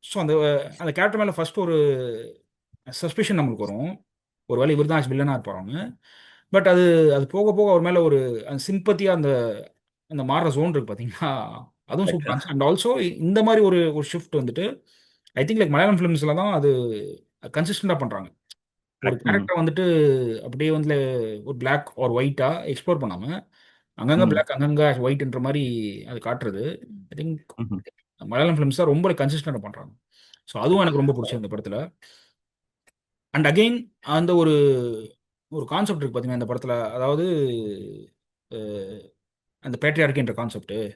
ஸோ அந்த அந்த கேரக்டர் மேலே ஃபர்ஸ்ட் ஒரு சஸ்பிஷன் நம்மளுக்கு வரும், ஒரு வேளை இவர் தான் வில்லனாக இருப்பாங்க. பட் அது அது போக போக அவர் மேலே ஒரு சிம்பத்தியாக அந்த அந்த மாறுற ஜோன் இருக்கு பார்த்தீங்களா, அதுவும் கரெக்ட். சூப்பராக இருந்துச்சு. அண்ட் ஆல்சோ இந்த மாதிரி ஒரு ஒரு ஷிஃப்ட் வந்துட்டு ஐ திங்க் லைக் மலையாளம் ஃபிலிம்ஸில் தான் அது கன்சிஸ்டண்டாக பண்ணுறாங்க. ஒரு கரெக்ட். ம். கேரக்டர் வந்துட்டு அப்படியே வந்து ஒரு பிளாக் ஆர் ஒயிட்டாக எக்ஸ்ப்ளோர் பண்ணாமல் அங்கங்கே ம். பிளாக் அங்கங்கே ஒயிட்ன்ற மாதிரி அது காட்டுறது ஐ திங்க் ம்ஹ்ம். மலையாளம் ஃபிலிம்ஸ் தான் ரொம்ப கன்சிஸ்டண்டாக பண்ணுறாங்க. ஸோ அதுவும் எனக்கு ரொம்ப பிடிச்சது இந்த படத்தில். அண்ட் அகெயின் அந்த ஒரு ஒரு கான்செப்ட் இருக்கு பார்த்தீங்கன்னா இந்த படத்தில், அதாவது அஹ், அந்த பேட்ரியார்கின்ற கான்செப்ட் ம்.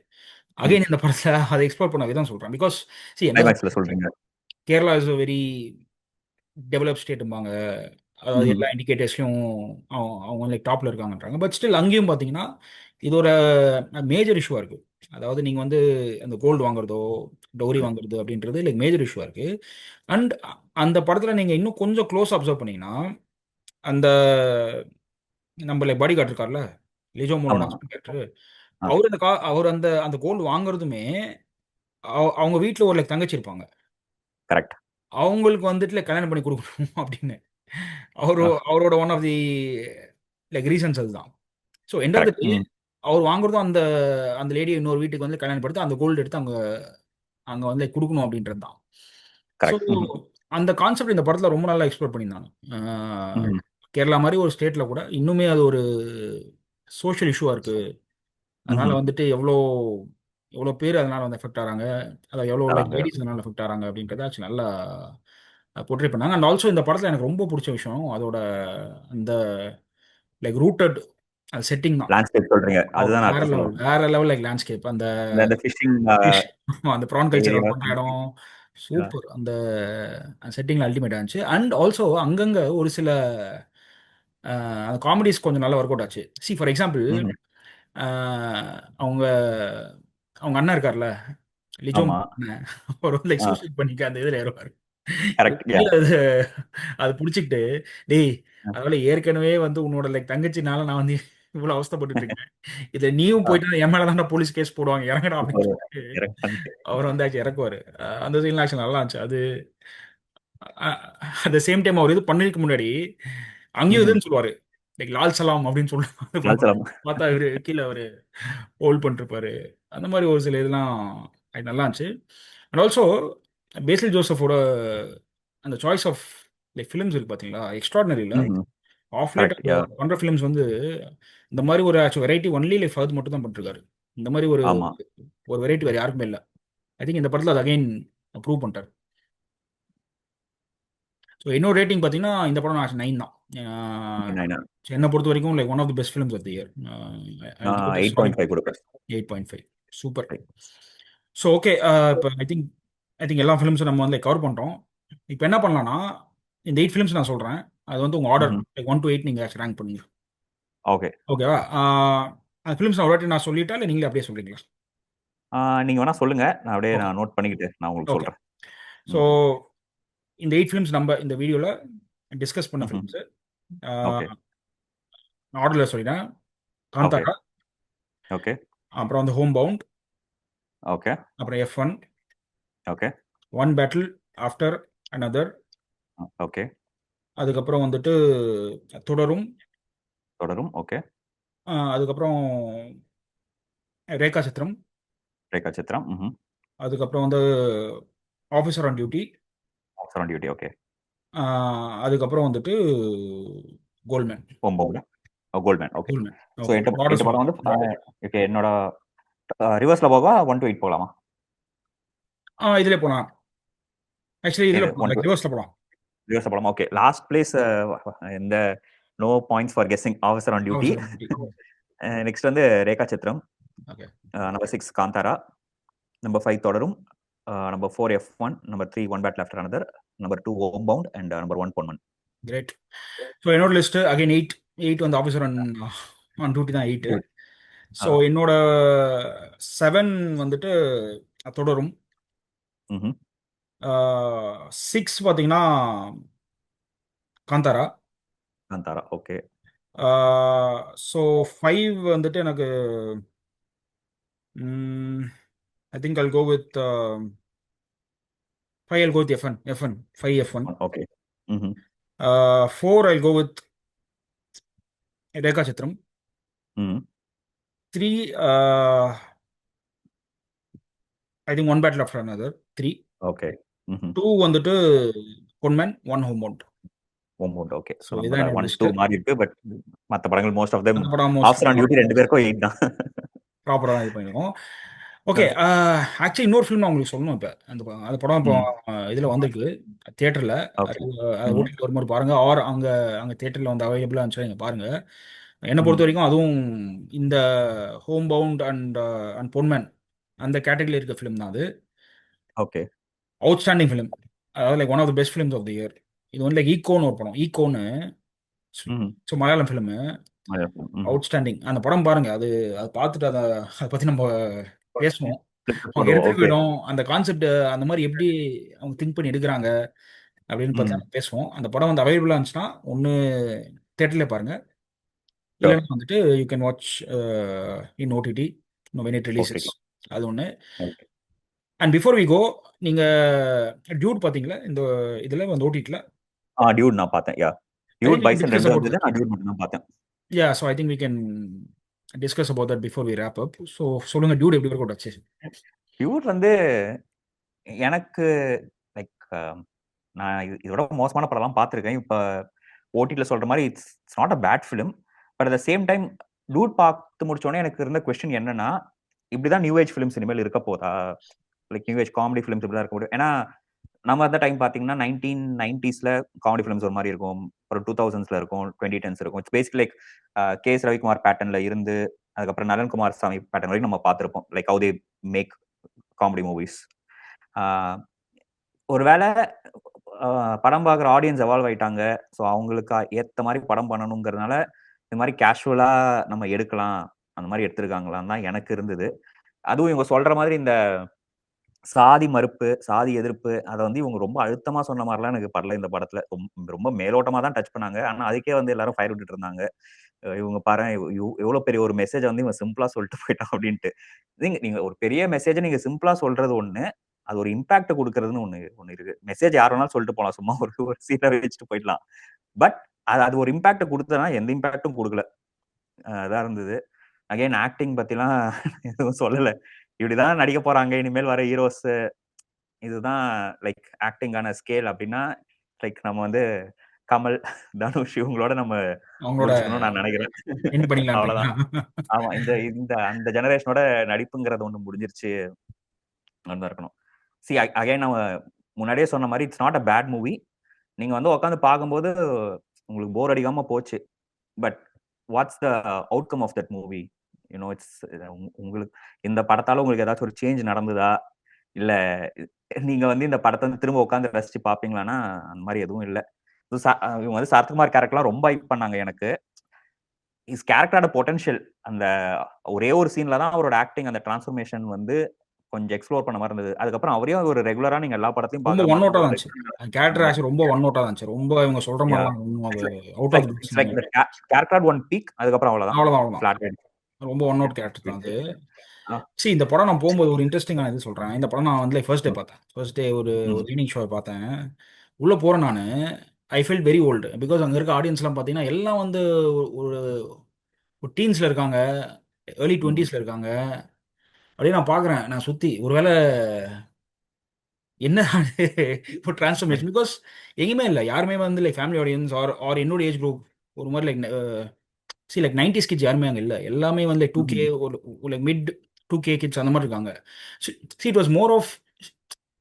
அகைன் இந்த படத்தில் அதை எக்ஸ்ப்ளோர் பண்ண விதம் சொல்கிறேன். பிகாஸ் சி என்னதான் கிளைமாக்ஸ்ல சொல்றீங்க. Kerala is a very develop ஸ்டேட்டும்பாங்க, அதாவது ம்ஹ்ம். எல்லா இண்டிகேட்டர்ஸ்லையும் அவங்க வந்து டாப்பில் இருக்காங்கன்றாங்க. பட் ஸ்டில் அங்கேயும் பார்த்தீங்கன்னா இது ஒரு மேஜர் இஷ்யூவாக இருக்குது. அதாவது நீங்கள் வந்து அந்த கோல்டு வாங்குறதோ டௌரி வாங்குறது அப்படின்றது லைக் மேஜர் இஷ்யூவாக இருக்குது. அண்ட் அந்த படத்தில் நீங்கள் இன்னும் கொஞ்சம் க்ளோஸ் அப்சர்வ் பண்ணீங்கன்னா அந்த நம்ம பாடி கார்டு இருக்கார்ல, லிஜோ மோலோட ஆமா. ஹஸ்பண்ட் கேரக்டர், ஆ. அவர் அந்த அந்த கோல்டு வாங்குறதுமே அவங்க வீட்டில் ஒரு லைக் தங்கச்சி இருப்பாங்க, கரெக்ட். அவங்களுக்கு வந்துட்டு like கல்யாணம் பண்ணி கொடுக்கணும் அப்படின்னு ஆ. அவரோட one of the like reasons அதுதான். So end of the correct. Day ம். அவர் வாங்குறதும் அந்த அந்த லேடி இன்னொரு வீட்டுக்கு வந்து கல்யாணம் படுத்து அந்த கோல்டு எடுத்து அங்கே அங்கே வந்து கொடுக்கணும் அப்படின்றது தான். So correct. ம்ஹ்ம். அந்த கான்செப்ட் இந்த படத்தில் ரொம்ப நல்லா எக்ஸ்ப்ளோர் பண்ணியிருந்தாங்க. ம்ஹ்ம். கேரளா மாதிரி ஒரு ஸ்டேட்டில் கூட இன்னுமே அது ஒரு சோஷியல் இஷ்யூவாக இருக்குது. அதனால ம்ஹ்ம். வந்துட்டு எவ்வளோ எவ்வளோ பேர் அதனால வந்து எஃபெக்ட் ஆகிறாங்க, அதாவது எவ்வளோ லைக் தராங்க. லேடிஸ் அதனால எஃபெக்ட் ஆகிறாங்க அப்படின்றத ஆக்சுவலி நல்லா போர்ட்ரே பண்ணாங்க. அண்ட் ஆல்சோ இந்த படத்தில் எனக்கு ரொம்ப பிடிச்ச விஷயம் அதோட அந்த லைக் ரூட்டட் அந்த செட்டிங் தான். லேண்ட்ஸ்கேப் சொல்றீங்க. அதுதான் நான் வேற அடுத்து சொல்ல லெவல் வந்தேன். வேற லெவல் லைக் லேண்ட்ஸ்கேப் அந்த இந்த இந்த ஃபிஷிங் ஃபிஷ் அந்த ப்ரான் கல்ச்சர் ஏரியா. அவர் பண்ற இடம் சூப்பர். அந்த செட்டிங்ல அல்டிமேட் ஆச்சு. அண்ட் ஆல்சோ அங்கங்க ஒரு சில அந்த காமெடிஸ் கொஞ்சம் நல்லா ஒர்க் அவுட் ஆச்சு. சி ஃபார் எக்ஸாம்பிள் ம்ஹ்ம். அவங்க அவங்க அண்ணன் இருக்கார்ல, லிஜோ ஆமா. அண்ணன், அவர் வந்து லைக் ஆ. சூசைட் பண்ணிக்க அந்த இதில் ஏறுவார். கரெக்ட். கீழே அது பிடிச்சிக்கிட்டு, டேய் அ. அதனால ஏற்கனவே வந்து உன்னோட லைக் தங்கச்சினால நான் வந்து இவ்வளோ அவஸ்தைப்பட்டுட்டு இருக்கேன், இதில் நீயும் ஆ. போயிட்டு என் மேலே தான் போலீஸ் கேஸ் போடுவாங்க இறங்கடா இப்போ அப்படின்னு சொல்லிட்டு இறக்குறாங்க. அவர் வந்து ஆக்சுவலி இறக்குவார். அந்த சீன்லாம் ஆக்சுவலி நல்லா இருந்துச்சு. அது அட் த சேம் டைம் அவர் இது பண்ணதுக்கு முன்னாடி அங்கேயும் ம்ஹ்ம். இதுன்னு சொல்லுவார், லைக் லால் சலாம் அப்படின்னு சொல்லுவாங்க. லால்சலாம். பார்த்தா இவர் கீழே அவர் ஹோல்ட் பண்ணிருப்பாரு. அந்த மாதிரி ஒரு சில இதெல்லாம் அது நல்லா இருந்துச்சு. அண்ட் ஆல்சோ பேசில் ஜோசஃபோட அந்த சாய்ஸ் ஆஃப் லைக் ஃபிலிம்ஸ் இருக்கு பார்த்தீங்களா, எக்ஸ்ட்ராடினரி இல்லை. ம்ஹ்ம். Of late correct. யாஹ்! பண்ணுற ஃபிலிம்ஸ் வந்து இந்த மாதிரி ஒரு actual variety only like Fahadh மட்டும் தான் பண்ணிருக்காரு. இந்த மாதிரி ஒரு ஆமா. ஒரு வெரைட்டி வேறு யாருக்குமே இல்லை. ஐ திங்க் இந்த படத்தில் அது அகைன் ப்ரூவ் பண்ணிட்டார். ஸோ என்னோட ரேட்டிங் பார்த்தீங்கன்னா இந்த படம் நான் 9 தான். என்னை பொறுத்த வரைக்கும் like one of the best films of the year. I give நான் இட் 8.5 குடுப்பேன். 8.5. சூப்பர். ஸோ ஓகே, இப்போ ஐ திங்க் எல்லா ஃபிலிம்ஸும் நம்ம வந்து கவர் பண்ணுறோம். இப்போ என்ன பண்ணலாம்னா இந்த 8 ஃபிலிம்ஸ் நான் சொல்கிறேன், அது வந்து உங்கள் ஆர்டர் ம்ஹ்ம். லைக் 1 to 8 நீங்கள் ரேங்க் பண்ணுங்க. ஓகே. ஓகேவா? அந்த ஃபிலிம்ஸ் நான் ஒரு வாட்டி நான் சொல்லிட்டா இல்லை நீங்களே அப்படியே சொல்கிறீங்களா? நீங்க வேணா சொல்லுங்க. நான் அப்படியே ஓகே, நோட் பண்ணிக்கிட்டு நான் உங்களுக்கு ஓகே. சொல்றேன். ஸோ ம். இந்த 8 ஃபிலிம்ஸ் நம்ம இந்த வீடியோவில் டிஸ்கஸ் பண்ண ம்ஹ்ம். Films okay. நான் ஆர்டரில் சொல்லிட்டேன். ஓகே. காந்தாரா, ஓகே. அப்புறம் வந்து ஹோம் பவுண்ட், ஓகே. அப்புறம் F1, okay. One battle after another, okay. அதுக்கப்புறம் வந்துட்டு தொடரும், தொடரும். ஓகே. அதுக்கப்புறம் ரேகா சித்திரம், ரேகா சித்ரம். ம்ஹ்ம். அதுக்கப்புறம் வந்து officer on duty, officer on duty. Okay. அதுக்கப்புறம் வந்துட்டு கோல்ட்மேன். போகும்போது Goldman. Okay. Goldman. So okay. எட்டு ஆர்டர் எட்டு படம் சொல்லுங்க. வந்து ஓகே. என்னோட ரிவர்ஸ்ல போகவா 1 to 8 போகலாமா? இதுல போலாம். ஆக்சுவலி இதுல இது போலாம். லைக் ரிவர்ஸ்ல போலாம். ரிவர்ஸ்ல போகலாமா? ஓகே. லாஸ்ட் பிளேஸ் இந்த no points for guessing officer on duty. அவசரம் டியூட்டி. நெக்ஸ்ட் வந்து Rekha Chithram. Okay. Number 6 Kantara. Number 5 Thudarum. Number 4 F1. Number 3 one battle லெஃப்ட் another. Number 2 homebound and number 1 Ponman. Great. So என்னோட லிஸ்ட் அகைன் 8. 8 வந்து ஆஃபீஸர் ஆன் டியூட்டி தான் 8. So என்னோட 7 வந்துட்டு தொடரும். 6 பார்த்தீங்கன்னா காந்தாரா. காந்தாரா. ஓகே. ஸோ 5 வந்துட்டு எனக்கு I think I'll go with 5. I'll go with F1. F1. 5 F1. Okay. 4 I'll go with Rekha Chithram. 3 I think one battle after another 3. Okay. 2 வந்துட்டு Ponman. 1 homebound. Homebound. Okay. So so இதான் நம்மளோட என்னோட 1, list. 2 மாறி இருக்கு. But மற்ற படங்கள் most of them அந்த படம் மோஸ்ட் ஆஃபீஸர் ஆன் டியூட்டி 2 பேருக்கும் 8 தான். ப்ராப்பராக இது பண்ணிருக்கோம். ஓகே. ஆக்சுவலி இன்னொரு ஃபிலிம் நான் உங்களுக்கு சொல்லணும். இப்போ அந்த படம் இப்போ இதில் வந்திருக்கு தியேட்டரில். ஓகே. அது ஓடிடி வரும்போது பாருங்க. ஆர் அங்கே தியேட்டரில் வந்து அவைலபிளாக இருந்துச்சுன்னா நீங்கள் பாருங்க. என்னை பொறுத்த வரைக்கும் அதுவும் இந்த ஹோம் பவுண்ட் அண்ட் பொன்மேன் அந்த கேட்டகரியில் இருக்க ஃபிலிம் தான் அது. ஓகே. Outstanding film. அதாவது like one of the best films of the year. இது வந்து லைக் ஈகோன்னு ஒரு படம். ஈகோன்னு. So Malayalam film. அவுட்ஸ்டாண்டிங். அந்த படம் பாருங்க. அதை பார்த்துட்டு அதை பற்றி நம்ம பேசணும். அவங்க எடுத்துக்க ஓகே. விடும் அந்த கான்செப்ட் அந்த மாதிரி எப்படி அவங்க திங்க் பண்ணி எடுக்கிறாங்க அப்படின்னு பற்றி நம்ம பேசுவோம். அந்த படம் வந்து அவைலபிளாக இருந்துச்சுன்னா ஒன்று தேட்டர்லேயே பாருங்க. இல்லைன்னா வந்துட்டு you can watch in OTT when it releases. அது ஒன்று. அண்ட் பிஃபோர் வி கோ, நீங்கள் டியூட் பார்த்தீங்களா இந்த இதில் வந்து ஓடிடியில்? டியூட் நான் பார்த்தேன். யா, டியூட் பைசன் 2 வந்தது. நான் டியூட் மட்டும் தான் பார்த்தேன். Yeah, so I think we can discuss about that before we wrap up. So சொல்லுங்க, டியூட் எப்படி ஒர்க் அவுட் ஆச்சு? டியூட் வந்து எனக்கு லைக் நான் இதோட மோசமான படம்லாம் பார்த்துருக்கேன். இப்போ ஓடிடியில் சொல்ற மாதிரி it's not a bad film. But at the same time dude பார்த்து முடிச்சோடனே எனக்கு இருந்த கொஸ்டின் என்னன்னா, இப்படிதான் நியூ ஏஜ் ஃபிலிம்ஸ் இனிமேல் இருக்க போதா? Like new age comedy films இப்படிதான் இருக்க முடியும். ஏன்னா நம்ம அந்த டைம் பார்த்தீங்கன்னா 1990s காமெடி ஃபிலிம்ஸ் ஒரு மாதிரி இருக்கும். ஒரு 2000s இருக்கும், 2010s இருக்கும். It's basic like KS Ravikumar பேட்டர்ன்ல இருந்து அதுக்கப்புறம் நலன்குமார் சாமி பேட்டர்ன் வரைக்கும் நம்ம பார்த்துருப்போம். Like how they make comedy movies. ஒருவேளை படம் பார்க்குற ஆடியன்ஸ் எவால்வ் ஆயிட்டாங்க. ஸோ அவங்களுக்கு ஏற்ற மாதிரி படம் பண்ணணுங்கிறதுனால இந்த மாதிரி கேஷுவலா நம்ம எடுக்கலாம், அந்த மாதிரி எடுத்திருக்காங்களான்னு தான் எனக்கு இருந்தது. அதுவும் இவங்க சொல்ற மாதிரி இந்த சாதி மறுப்பு, சாதி எதிர்ப்பு அதை வந்து இவங்க ரொம்ப அழுத்தமா சொன்ன மாதிரிலாம் எனக்கு படல. இந்த படத்துல ரொம்ப மேலோட்டமா தான் டச் பண்ணாங்க. ஆனா அதுக்கே வந்து எல்லாரும் ஃபயர் விட்டுட்டு இருந்தாங்க. இவங்க பாரு எவ்வளவு பெரிய ஒரு மெசேஜ் வந்து இவன் சிம்பிளா சொல்லிட்டு போயிட்டான் அப்படின்ட்டு. நீங்க ஒரு பெரிய மெசேஜை நீங்க சிம்பிளா சொல்றது ஒண்ணு, அது ஒரு இம்பாக்ட் கொடுக்கறதுன்னு ஒண்ணு இருக்கு. மெசேஜ் யார் வேணாலும் சொல்லிட்டு போலாம், சும்மா ஒரு சீட்டை வச்சுட்டு போயிடலாம். பட் அது ஒரு இம்பாக்ட் கொடுத்தனா எந்த இம்பாக்டும் கொடுக்கல. அதான் இருந்தது. அகைன் ஆக்டிங் பத்திலாம் எதுவும் சொல்லல. இப்படிதான் நடிக்க போறாங்க இனிமேல் வர ஹீரோஸ், இதுதான் லைக் ஆக்டிங்கான ஸ்கேல் அப்படின்னா லைக் நம்ம வந்து கமல், தனுஷ் இவங்களோட நம்ம முடிச்சுக்கணும்னு நான் நினைக்கிறேன். அவ்வளவுதான். ஆமா, இந்த இந்த அந்த ஜெனரேஷனோட நடிப்புங்கிறது ஒண்ணு முடிஞ்சிருச்சு தான் இருக்கணும். சி அகைன் நம்ம முன்னாடியே சொன்ன மாதிரி it's not a bad movie. நீங்க வந்து உட்காந்து பார்க்கும்போது உங்களுக்கு போர் அடிக்காம போச்சு. But what's the outcome of that movie? You know it's உங்களுக்கு இந்த படத்தால உங்களுக்கு ஏதாச்சும் ஒரு சேஞ்ச் நடந்ததா? இல்ல நீங்க வந்து இந்த படத்தை வந்து திரும்ப உட்காந்து ரசிச்சு பாப்பீங்களான்னா அந்த மாதிரி எதுவும் இல்லை. இவங்க வந்து சரத்குமார் கேரக்டர்லாம் ரொம்ப ஹைப் பண்ணாங்க. எனக்கு இஸ் கேரக்டரோட பொட்டன்ஷியல் அந்த ஒரே ஒரு சீன்ல தான் அவரோட ஆக்டிங் அந்த டிரான்ஸ்ஃபர்மேஷன் வந்து கொஞ்சம் எக்ஸ்ப்ளோர் பண்ண மாதிரி இருந்தது. அதுக்கப்புறம் அவரையும் ஒரு ரெகுலரா நீங்க எல்லா படத்தையும் ரொம்ப பார்க்குற ஒன் மாதிரி நோட்டா தான் இருந்துச்சு. கேரக்டர் ஆக்சுவலி ரொம்ப ஒன் நோட்டா இருந்துச்சு. ரொம்ப இவங்க சொல்ற மாதிரிலாம் அது out of the like character one peak. அதுக்கப்புறம் அவ்வளவுதான். ஃபிளாட் ரொம்ப ஒன் நோட் கேரக்டர் தான் அது. சரி, இந்த படம் நான் போகும்போது ஒரு இன்ட்ரெஸ்டிங்கான இது சொல்றேன். இந்த படம் நான் வந்து ஃபர்ஸ்ட் டே பார்த்தேன். ஃபர்ஸ்ட் டே ஒரு ஈவினிங் ஷோ பார்த்தேன். உள்ள போறேன் நான். I feel very old because அங்க இருக்க ஆடியன்ஸ்லாம் பார்த்தீங்கன்னா எல்லாம் வந்து ஒரு ஒரு டீன்ஸ்ல இருக்காங்க, ஏர்லி 20ஸ்ல இருக்காங்க. அப்படியே நான் பார்க்குறேன் நான் சுற்றி. ஒருவேளை என்ன இப்போ டிரான்ஸ்ஃபர்மேஷன், பிகாஸ் எங்கேயுமே இல்லை, யாருமே வந்து லைக் ஃபேமிலி ஆடியன்ஸ் ஆர் என்னோட ஏஜ் குரூப் ஒரு மாதிரி லைக் லைக் 90s கிட்ஸ் யாருமே அங்கே இல்லை. எல்லாமே வந்து லைக் 2K ஒரு லைக் மிட் 2K கிட்ஸ் அந்த மாதிரி இருக்காங்க. இட் வாஸ் மோர் ஆஃப்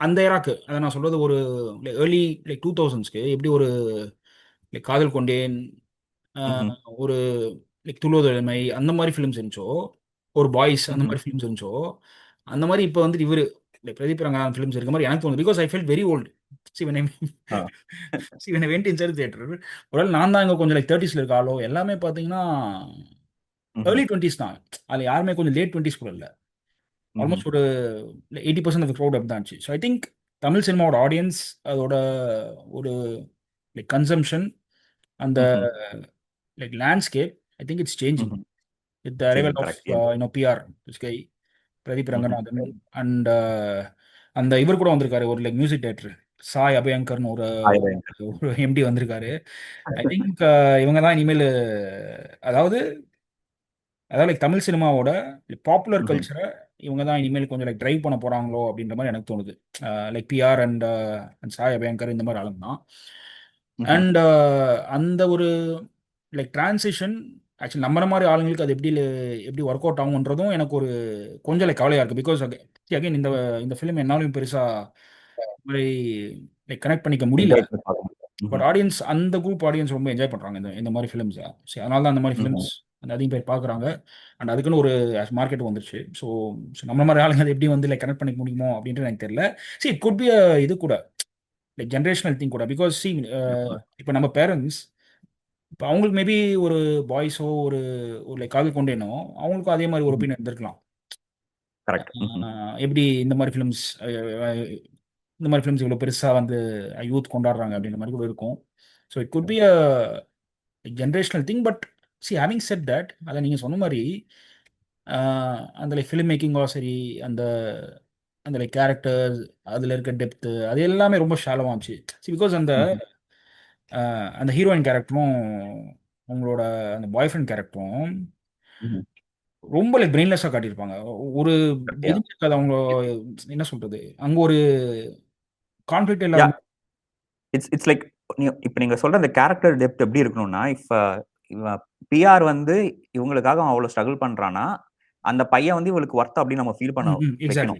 அந்த ஏராக்கு, அதை நான் சொல்றது ஒரு லைக் ஏர்லி லைக் 2000ஸ்க்கு எப்படி ஒரு லைக் காதல் கொண்டேன், ஒரு லைக் துளுவதழமை அந்த மாதிரி ஃபிலிம்ஸ் இருந்துச்சோ, ஒரு பாய்ஸ் அந்த மாதிரி ஃபிலிம்ஸ் இருந்துச்சோ, அந்த மாதிரி இப்போ வந்து இவர் லைக் பிரதீப் ரங்கநாதன் ஃபிலிம்ஸ் இருக்க மாதிரி எனக்கு தோணுது. Because I felt very old. சிவனை வெண்ட் இன்சைட் தியேட்டர். ஒருவேளை நான் தான் இங்கே கொஞ்சம் லைக் 30ஸ்ல இருக்க ஆளோ. எல்லாமே பார்த்தீங்கன்னா ஏர்லி 20s தான். அதில் யாருமே கொஞ்சம் லேட் 20s கூட இல்லை. ஆல்மோஸ்ட் ஒரு 80% ஆஃப் க்ரௌட் அப்படி தான் இருந்துச்சு. ஸோ ஐ திங்க் தமிழ் சினிமாவோட ஆடியன்ஸ் அதோட ஒரு லைக் கன்சம்ஷன், அந்த like landscape, I think it's changing with the arrival of PR sky, Pradeep Ranganathan and அந்த இவர் கூட வந்திருக்காரு ஒரு லைக் மியூசிக் டைரக்டர் சாய் அபயங்கர்னு ஒரு எம்டி வந்திருக்காரு. ஐ திங்க் இவங்க தான் இனிமேல் அதாவது லைக் தமிழ் சினிமாவோட பாப்புலர் கல்ச்சரை இவங்க தான் இனிமேல் கொஞ்சம் லைக் ட்ரைவ் பண்ண போறாங்களோ அப்படின்ற மாதிரி எனக்கு தோணுது. Like PR and Sai Abhyankar இந்த மாதிரி ஆளுங்க தான். அண்ட் அந்த ஒரு லைக் டிரான்சிஷன் ஆக்சுவலி நம்ம மாதிரி ஆளுங்களுக்கு அது எப்படி ஒர்க் அவுட் ஆகுன்றதும் எனக்கு ஒரு கொஞ்சம் லைக் கவலையாக இருக்குது. பிகாஸ் அகைன் இந்த ஃபிலிம் என்னாலும் பெருசாக மாதிரி லைக் கனெக்ட் பண்ணிக்க முடியல. பட் ஆடியன்ஸ், அந்த குரூப் ஆடியன்ஸ் ரொம்ப என்ஜாய் பண்ணுறாங்க இந்த மாதிரி ஃபிலிம்ஸை. சரி, அதனால தான் அந்த மாதிரி ஃபிலிம்ஸ் அந்த அதிகம் பேர் பார்க்குறாங்க. அண்ட் அதுக்குன்னு ஒரு மார்க்கெட் வந்துருச்சு. ஸோ நம்ம மாதிரி ஆளுங்க அதை எப்படி வந்து லைக் கனெக்ட் பண்ணிக்க முடியுமோ அப்படின்ட்டு எனக்கு தெரியல. சரி, இட் குட் பி இது கூட லைக் ஜென்ரேஷனல் திங் கூட. பிகாஸ் இப்போ நம்ம பேரண்ட்ஸ் இப்போ அவங்களுக்கு மேபி ஒரு பாய்ஸோ ஒரு லைக் காதல் கொண்டேனோ அவங்களுக்கும் அதே மாதிரி ஒரு ஒப்பீனியன் இருந்திருக்கலாம். எப்படி இந்த மாதிரி ஃபிலிம்ஸ் இவ்வளோ பெருசாக வந்து யூத் கொண்டாடுறாங்க அப்படின்ற மாதிரி கூட இருக்கும். So it could be a generational thing. But having set that, அதை நீங்கள் சொன்ன மாதிரி அந்த லைக் ஃபிலிம் மேக்கிங்கோ சரி, அந்த லைக் கேரக்டர்ஸ், அதில் இருக்க டெப்த்து, அது எல்லாமே ரொம்ப ஷாலோவாக இருந்துச்சு. பிகாஸ் அந்த ஹீரோயின் கேரக்டரும் உங்களோட அந்த பாய் ஃப்ரெண்ட் கேரக்டரும் ரொம்ப லைக் பிரெயின்லெஸ்ஸாக காட்டியிருப்பாங்க. ஒரு எதுவுமே இருக்காது அவங்க, என்ன சொல்றது, அங்கே ஒரு கான்ஃப்ளிக்ட் இல்லாம. இட்ஸ் லைக் இப்போ நீங்க சொல்ற அந்த கேரக்டர் டெப்த் எப்படி இருக்கணும்னா, பிஆர் வந்து இவங்களுக்காக அவ்வளவு ஸ்ட்ரகிள் பண்றானா, அந்த பையன் வந்து இவளுக்கு ஒர்த் அப்படின்னு நம்ம ஃபீல் பண்ண வைக்கணும்.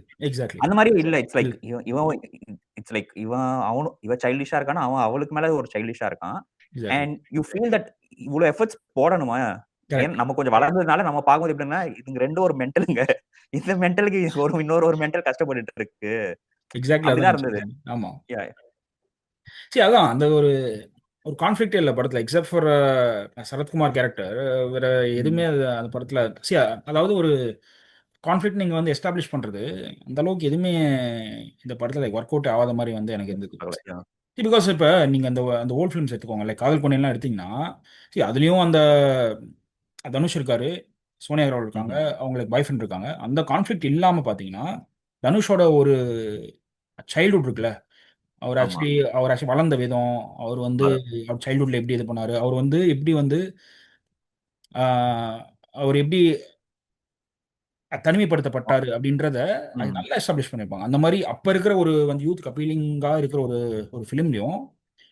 அந்த மாதிரி இல்ல. இட்ஸ் லைக் இவ சைல்டிஷா இருக்கானா, அவன் அவளுக்கு மேல ஒரு சைல்டிஷா இருக்கான். அண்ட் யூ ஃபீல் தட் இவ்வளவு எஃபர்ட்ஸ் போடணுமா? நம்ம கொஞ்சம் வளர்ந்ததுனால நம்ம பார்க்கும்போது எப்படின்னா, இதுங்க ரெண்டும் ஒரு மென்டலுங்க. இந்த மென்டலுக்கு இன்னொரு மென்டல் கஷ்டப்பட்டுட்டு இருக்கு. அப்படிதான் இருந்தது. ஆமா, சரி, அதான் அந்த ஒரு கான்ஃப்ளிக்டே இல்லை படத்தில், எக்ஸப்ட் ஃபார் சரத்குமார் கேரக்டர். வேற எதுவுமே அந்த படத்தில் அதாவது ஒரு கான்ஃப்ளிக்ட் நீங்கள் வந்து எஸ்டாப்ளிஷ் பண்ணுறது அந்த அளவுக்கு எதுவுமே இந்த படத்தில் ஒர்க் அவுட் ஆகாத மாதிரி வந்து எனக்கு இருந்தது. பிகாஸ் இப்போ நீங்கள் அந்த ஓல்ட் ஃபிலிம்ஸ் எடுத்துக்கோங்க, லைக் காதல் கொண்டேன்லாம் எடுத்தீங்கன்னா, அதுலேயும் அந்த தனுஷ் இருக்காரு, சோனியா அகர்வால் இருக்காங்க, அவங்களுக்கு பாய் ஃப்ரெண்ட் இருக்காங்க. அந்த கான்ஃப்ளிக்ட் இல்லாமல் பார்த்தீங்கன்னா, தனுஷோட ஒரு சைல்ட்ஹுட் இருக்குல்ல, அவர் ஆக்சுவலி வளர்ந்த விதம், அவர் வந்து அவர் சைல்ட்ஹுட்ல எப்படி இது பண்ணாரு, அவர் வந்து எப்படி வந்து அவர் எப்படி தனிமைப்படுத்தப்பட்டாரு அப்படின்றத அது நல்லா எஸ்டாப்ளிஷ் பண்ணியிருப்பாங்க. அந்த மாதிரி அப்போ இருக்கிற ஒரு வந்து யூத் அப்பீலிங்காக இருக்கிற ஒரு ஃபிலிம்லையும்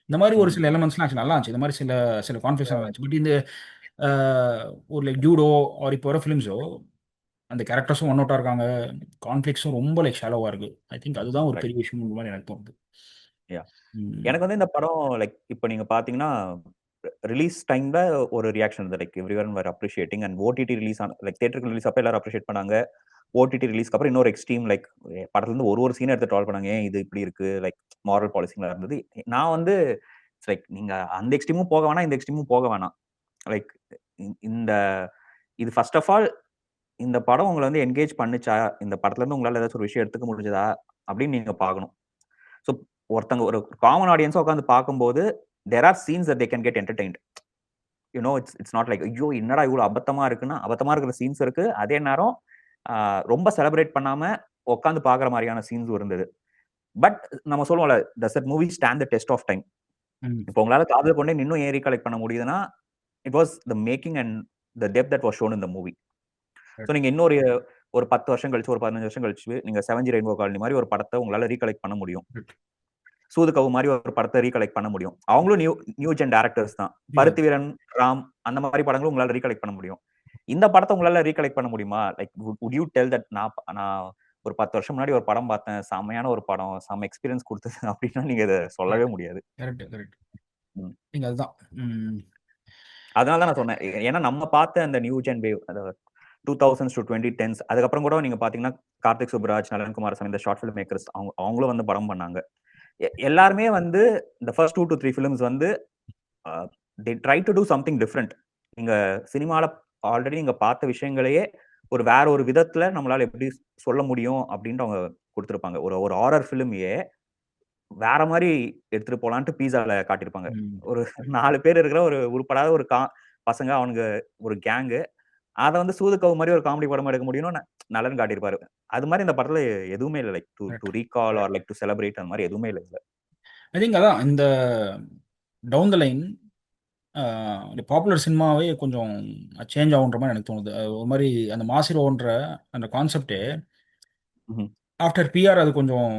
இந்த மாதிரி ஒரு சில எலமெண்ட்ஸ்லாம் ஆக்சுவலி நல்லா இருந்துச்சு. இந்த மாதிரி சில கான்ஃபிளிக்ஸ் இருந்துச்சு. பட் இந்த ஒரு லைக் ஜூடோ ஆர் இப்போ வர ஃபிலிம்ஸோ அந்த கேரக்டர்ஸும் ஒன் அவுட்டாக இருக்காங்க, கான்ஃப்ளிக்ஸும் ரொம்ப லைக் ஷாலோவாக இருக்கு. ஐ திங்க் அதுதான் ஒரு பெரிய விஷயம் மாதிரி எனக்கு தோணுது. எனக்கு வந்து இந்த படம் லைக் இப்போ நீங்க பாத்தீங்கன்னா ரிலீஸ் டைம்ல ஒரு ரியாக்ஷன் இருந்தது, like everyone were appreciating. And OTT release like தியேட்டருக்கு ரிலீஸ் அப்போ எல்லாரும் அப்ரிஷியேட் பண்ணாங்க. ஓடிடி ரிலீஸ்க்கு அப்புறம் இன்னொரு எக்ஸ்ட்ரீம் லைக் படத்துல இருந்து ஒரு சீன் எடுத்து ட்ரால் பண்ணாங்க, ஏன் இது இப்படி இருக்கு, லைக் மாரல் பாலிசிங்களா இருந்தது. நான் வந்து லைக் நீங்க அந்த எக்ஸ்ட்ரீமும் போக வேணாம், இந்த எக்ஸ்ட்ரீமும் போக வேணாம். லைக் இது ஃபர்ஸ்ட் ஆஃப் ஆல் இந்த படம் உங்களை வந்து என்கேஜ் பண்ணுச்சா, இந்த படத்துல இருந்து உங்களால ஏதாச்சும் ஒரு விஷயம் எடுத்துக்க முடிஞ்சதா அப்படின்னு நீங்க பார்க்கணும். ஸோ ஒருத்தங்க ஒரு காமன் ஆடியன்ஸா உட்காந்து பார்க்கும்போது there are scenes that they can get entertained. It's not like ஐயோ என்னடா இவ்வளவு அபத்தமா இருக்குன்னா, அபத்தமா இருக்கிற சீன்ஸ் இருக்கு. அதே நேரம் ரொம்ப செலிப்ரேட் பண்ணாம உட்காந்து பாக்குற மாதிரியான சீன்ஸ் இருந்தது. பட் நம்ம சொல்லுவோம்ல, does that movie stand the test of time? இப்போ உங்களால காதல் கொண்டே இன்னும் ஏன் ரீகலெக்ட் பண்ண முடியுதுன்னா, it was the making and the depth that was shown in the movie. So நீங்க இன்னொரு ஒரு 10 வருஷம் கழிச்சு, ஒரு 15 வருஷம் கழிச்சு நீங்க 7G ரெயின்போ காலனி மாதிரி ஒரு படத்தை உங்களால ரீகலெக்ட் பண்ண முடியும். சூதுகவு மாதிரி ஒரு படத்தை ரீகலெக்ட் பண்ண முடியும். அவங்களும் நியூ ஜென் டேரக்டர்ஸ் தான். பருத்தி வீரன், ராம் அந்த மாதிரி படங்களும் உங்களால ரீகலெக்ட் பண்ண முடியும். இந்த படத்தை உங்களால ரீகலெக்ட் பண்ண முடியுமா? Like would you tell that நான் ஒரு 10 வருஷம் முன்னாடி ஒரு படம் பார்த்தேன், செம்மையான ஒரு படம், செம்ம எக்ஸ்பீரியன்ஸ் கொடுத்தது அப்படின்னா நீங்க இதை சொல்லவே முடியாது. அதனால தான் நான் சொன்னேன். ஏன்னா நம்ம பார்த்த அந்த new gen wave, 2000s to 2010s, அதுக்கப்புறம் கூட நீங்க பாத்தீங்கன்னா கார்த்திக் சுப்ராஜ், நலன் குமாரசாமி, இந்த ஷார்ட் ஃபிலிம் மேக்கர்ஸ் அவங்களும் வந்து படம் பண்ணாங்க. எல்லாருமே வந்து இந்த ஃபர்ஸ்ட் 2 to 3 ஃபிலிம்ஸ் வந்து they try to do something different. நீங்க சினிமால ஆல்ரெடி நீங்க பார்த்த விஷயங்களையே வேற ஒரு விதத்துல நம்மளால எப்படி சொல்ல முடியும் அப்படின்ட்டு அவங்க கொடுத்திருப்பாங்க. ஒரு ஹாரர் ஃபிலிமையே வேற மாதிரி எடுத்துட்டு போலான்ட்டு பீஸால காட்டியிருப்பாங்க. ஒரு 4 பேர் இருக்கிற ஒரு உருப்படாத ஒரு பசங்க, அவனுங்க ஒரு கேங்கு, அதை வந்து சூதுகவு மாதிரி ஒரு காமெடி படம் எடுக்க முடியும்னு நலன் காட்டியிருப்பாரு. அது மாதிரி இந்த படத்துல எதுவுமே இல்லை. Like to recall or like to celebrate அந்த மாதிரி எதுவுமே இல்லை. ஐ திங்க் அதான் இந்த டவுன் த லைன் பாப்புலர் சினிமாவே கொஞ்சம் சேஞ்ச் ஆகுன்ற மாதிரி எனக்கு தோணுது. ஒரு மாதிரி அந்த மாசிரோன்ற அந்த கான்செப்டே ஆஃப்டர் பிஆர் அது கொஞ்சம்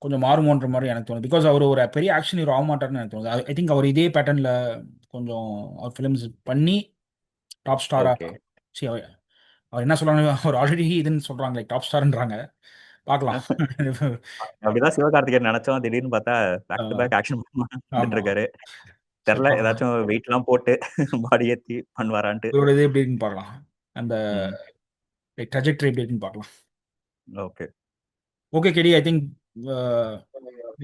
கொஞ்சம் மாறுமோன்ற மாதிரி எனக்கு தோணுது. பிகாஸ் அவர் ஒரு பெரிய ஆக்ஷன் ஹீரோ ஆக மாட்டார்னு எனக்கு தோணுது. ஐ திங்க் அவர் இதே பேட்டர்னில் கொஞ்சம் அவர் ஃபிலிம்ஸ் பண்ணி டாப் ஸ்டாராக, சரி அவர் என்ன சொல்றாங்க, அவர் ஆல்ரெடி இதுன்னு சொல்றாங்க, லைக் டாப் ஸ்டார்ன்றாங்க. பார்க்கலாம். அப்படிதான் சிவகார்த்திகேயன் நினைச்சோம், திடீர்னு பார்த்தா பேக் டு பேக் ஆக்ஷன் பண்ணிட்டு இருக்காரு. தெரியல, ஏதாச்சும் வெயிட் எல்லாம் போட்டு பாடி ஏத்தி பண்ணுவாரான்ட்டு. இவரோட இது எப்படி இருக்குன்னு பார்க்கலாம், அந்த ட்ராஜெக்டரி எப்படி இருக்குன்னு பார்க்கலாம். Okay okay KD, I think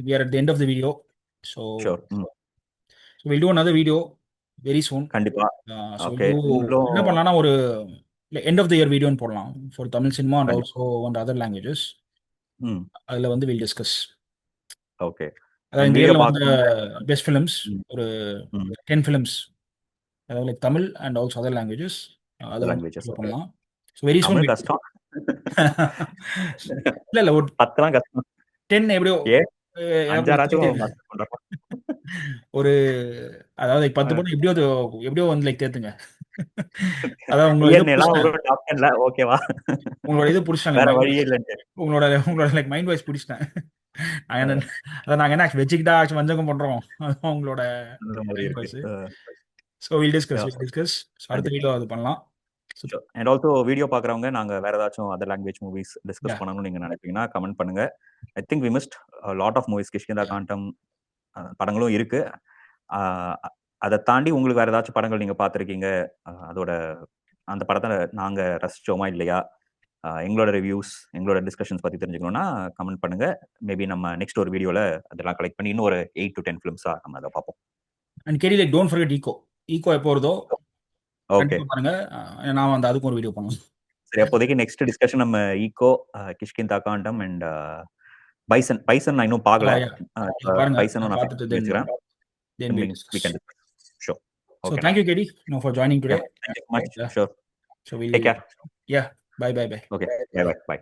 we are at the end of the video, so sure. So we'll do another video very soon. கண்டிப்பா. So என்ன பண்ணலாம்னா ஒரு end of the year video போடலாம் for Tamil cinema and also on the other languages. அதுல வந்து we'll discuss. Okay. அதாவது இந்த இயர்ல வந்த பெஸ்ட் ஃபிலிம்ஸ் ஒரு 10 ஃபிலிம்ஸ், அதாவது like Tamil and also other languages, அதை பண்ணலாம். So very soon. கஷ்டம் இல்ல ஒரு 10 கஷ்டம், 10 எப்படியோ ஒரு, அதாவது 10 படம் எப்படியோ வந்து லைக் தேத்துங்க. அதாவது உங்களோட இது பிடிச்சிட்டாங்க, உங்களோட லைக் மைண்ட் வாய்ஸ் பிடிச்சிட்டேன். அதான் நாங்க என்ன வெச்சுக்கிட்டா வஞ்சகம் பண்றோம், அதுதான் உங்களோட mind voice. So will discuss அடுத்த வீடியோ அது பண்ணலாம். அண்ட் ஆல்சோ வீடியோ பாக்குறவங்க, நாங்க வேற ஏதாச்சும் அதர் லாங்குவேஜ் மூவிஸ் டிஸ்கஸ் பண்ணணும்னு நீங்க நினைப்பீங்கன்னா கமெண்ட் பண்ணுங்க. I think we missed lot of movies. Kishkindha Kandam படங்களும் இருக்கு. அதை தாண்டி உங்களுக்கு வேற ஏதாச்சும் படங்கள் நீங்க பார்த்துருக்கீங்க, அதோட அந்த படத்தை நாங்க ரசிச்சோமா இல்லையா, எங்களோட ரிவ்யூஸ், எங்களோட டிஸ்கஷன்ஸ் பத்தி தெரிஞ்சுக்கணும்னா கமெண்ட் பண்ணுங்க. மேபி நம்ம நெக்ஸ்ட் ஒரு வீடியோல அதெல்லாம் கலெக்ட் பண்ணி இன்னும் ஒரு 8 to 10 ஃபிலிம்ஸா நம்ம அதை பார்ப்போம். And carry like don't forget Eko எப்போ வருதோ ஓகே பாருங்க, நான் வந்து அதுக்கு ஒரு வீடியோ பண்ணுவேன். சரி, அப்போதைக்கு நெக்ஸ்ட் டிஸ்கஷன் நம்ம ஈகோ, கிஷ்கிந்தா காண்டம் அண்ட் பைசன் நான் இன்னும் பார்க்கல. பைசனும் நான் வச்சுக்கிறேன். Sure. So thank you KD for joining today. Thank you so much. Sure. So take care. Yeah, bye. Okay, bye.